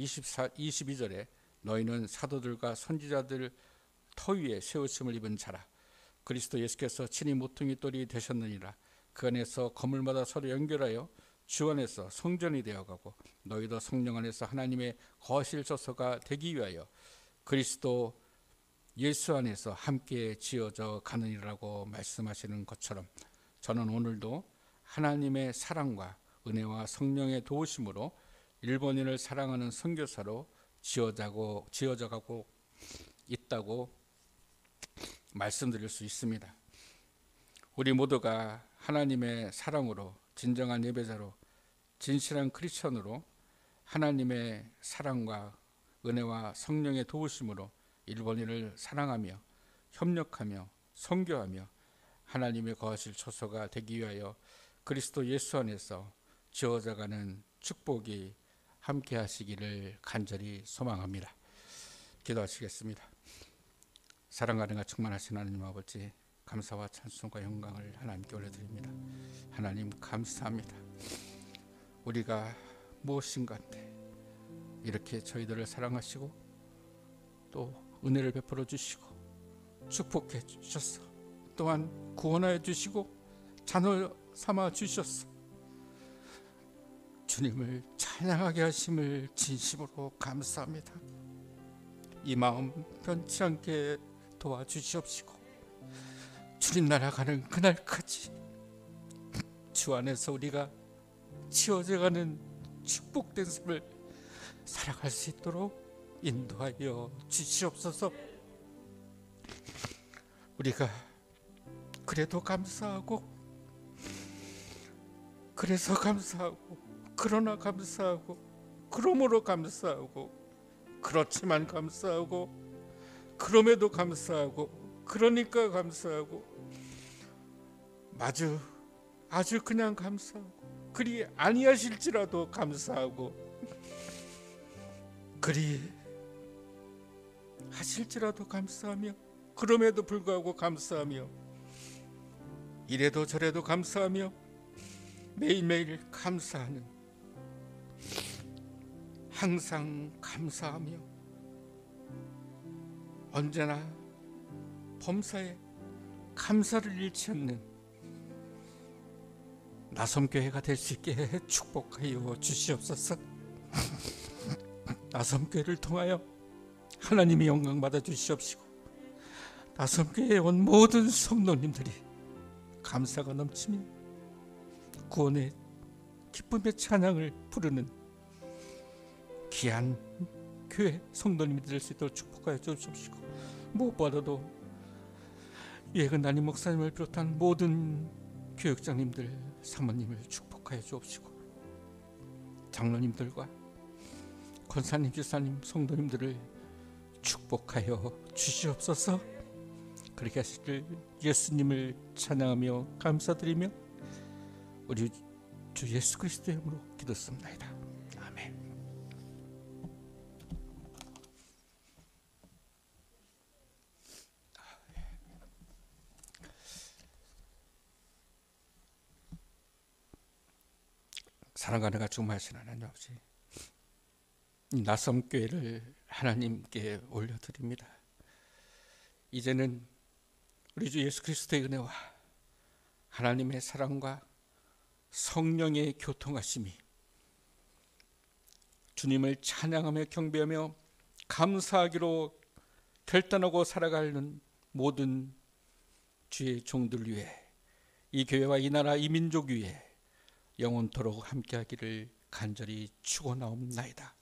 22절에 너희는 사도들과 선지자들 터 위에 세우심을 입은 자라. 그리스도 예수께서 친히 모퉁이 돌이 되셨느니라. 그 안에서 건물마다 서로 연결하여 주 안에서 성전이 되어가고 너희도 성령 안에서 하나님의 거실 처소가 되기 위하여 그리스도 예수 안에서 함께 지어져 가느니라고 말씀하시는 것처럼 저는 오늘도 하나님의 사랑과 은혜와 성령의 도우심으로 일본인을 사랑하는 선교사로 지어져 가고 있다고 말씀드릴 수 있습니다. 우리 모두가 하나님의 사랑으로 진정한 예배자로 진실한 크리스천으로 하나님의 사랑과 은혜와 성령의 도우심으로 일본인을 사랑하며 협력하며 선교하며 하나님의 거하실 처소가 되기 위하여 그리스도 예수 안에서 주어져가는 축복이 함께 하시기를 간절히 소망합니다. 기도하시겠습니다. 사랑과 은혜가 충만하신 하나님 아버지, 감사와 찬송과 영광을 하나님께 올려드립니다. 하나님 감사합니다. 우리가 무엇인가인데 이렇게 저희들을 사랑하시고 또 은혜를 베풀어 주시고 축복해 주셨어. 또한 구원하여 주시고 자녀 삼아 주셨어. 주님을 찬양하게 하심을 진심으로 감사합니다. 이 마음 변치 않게 도와주시옵시고 주님 나라 가는 그날까지 주 안에서 우리가 지어져가는 축복된 삶을 살아갈 수 있도록 인도하여 주시옵소서. 우리가 그래도 감사하고 그래서 감사하고 그러나 감사하고 그러므로 감사하고 그렇지만 감사하고 그럼에도 감사하고 그러니까 감사하고 아주 그냥 감사하고 그리 아니하실지라도 감사하고 그리 하실지라도 감사하며 그럼에도 불구하고 감사하며 이래도 저래도 감사하며 매일매일 감사하는, 항상 감사하며 언제나 범사에 감사를 잃지 않는 나섬교회가 될 수 있게 축복하여 주시옵소서. 나섬교회를 통하여 하나님의 영광 받아 주시옵시고 나섬교회에 온 모든 성도님들이 감사가 넘치며 구원의 기쁨의 찬양을 부르는 귀한 교회 성도님이 될 수 있도록 축복하여 주시옵시고 무엇보다도 예근 담임 목사님을 비롯한 모든 교육장님들, 사모님을 축복하여 주옵시고 장로님들과 권사님, 지사님, 성도님들을 축복하여 주시옵소서. 그렇게 하시길 예수님을 찬양하며 감사드리며 우리 주 예수 그리스도의 이름으로 기도했습니다. 아멘. 사랑과 은혜가 충만하신 하나님 아버지, 이 나섬교회를 하나님께 올려드립니다. 이제는 우리 주 예수 그리스도의 은혜와 하나님의 사랑과 성령의 교통하심이 주님을 찬양하며 경배하며 감사하기로 결단하고 살아가는 모든 주의 종들 위해, 이 교회와 이 나라 이 민족 위에 영원토록 함께하기를 간절히 축원하옵나이다.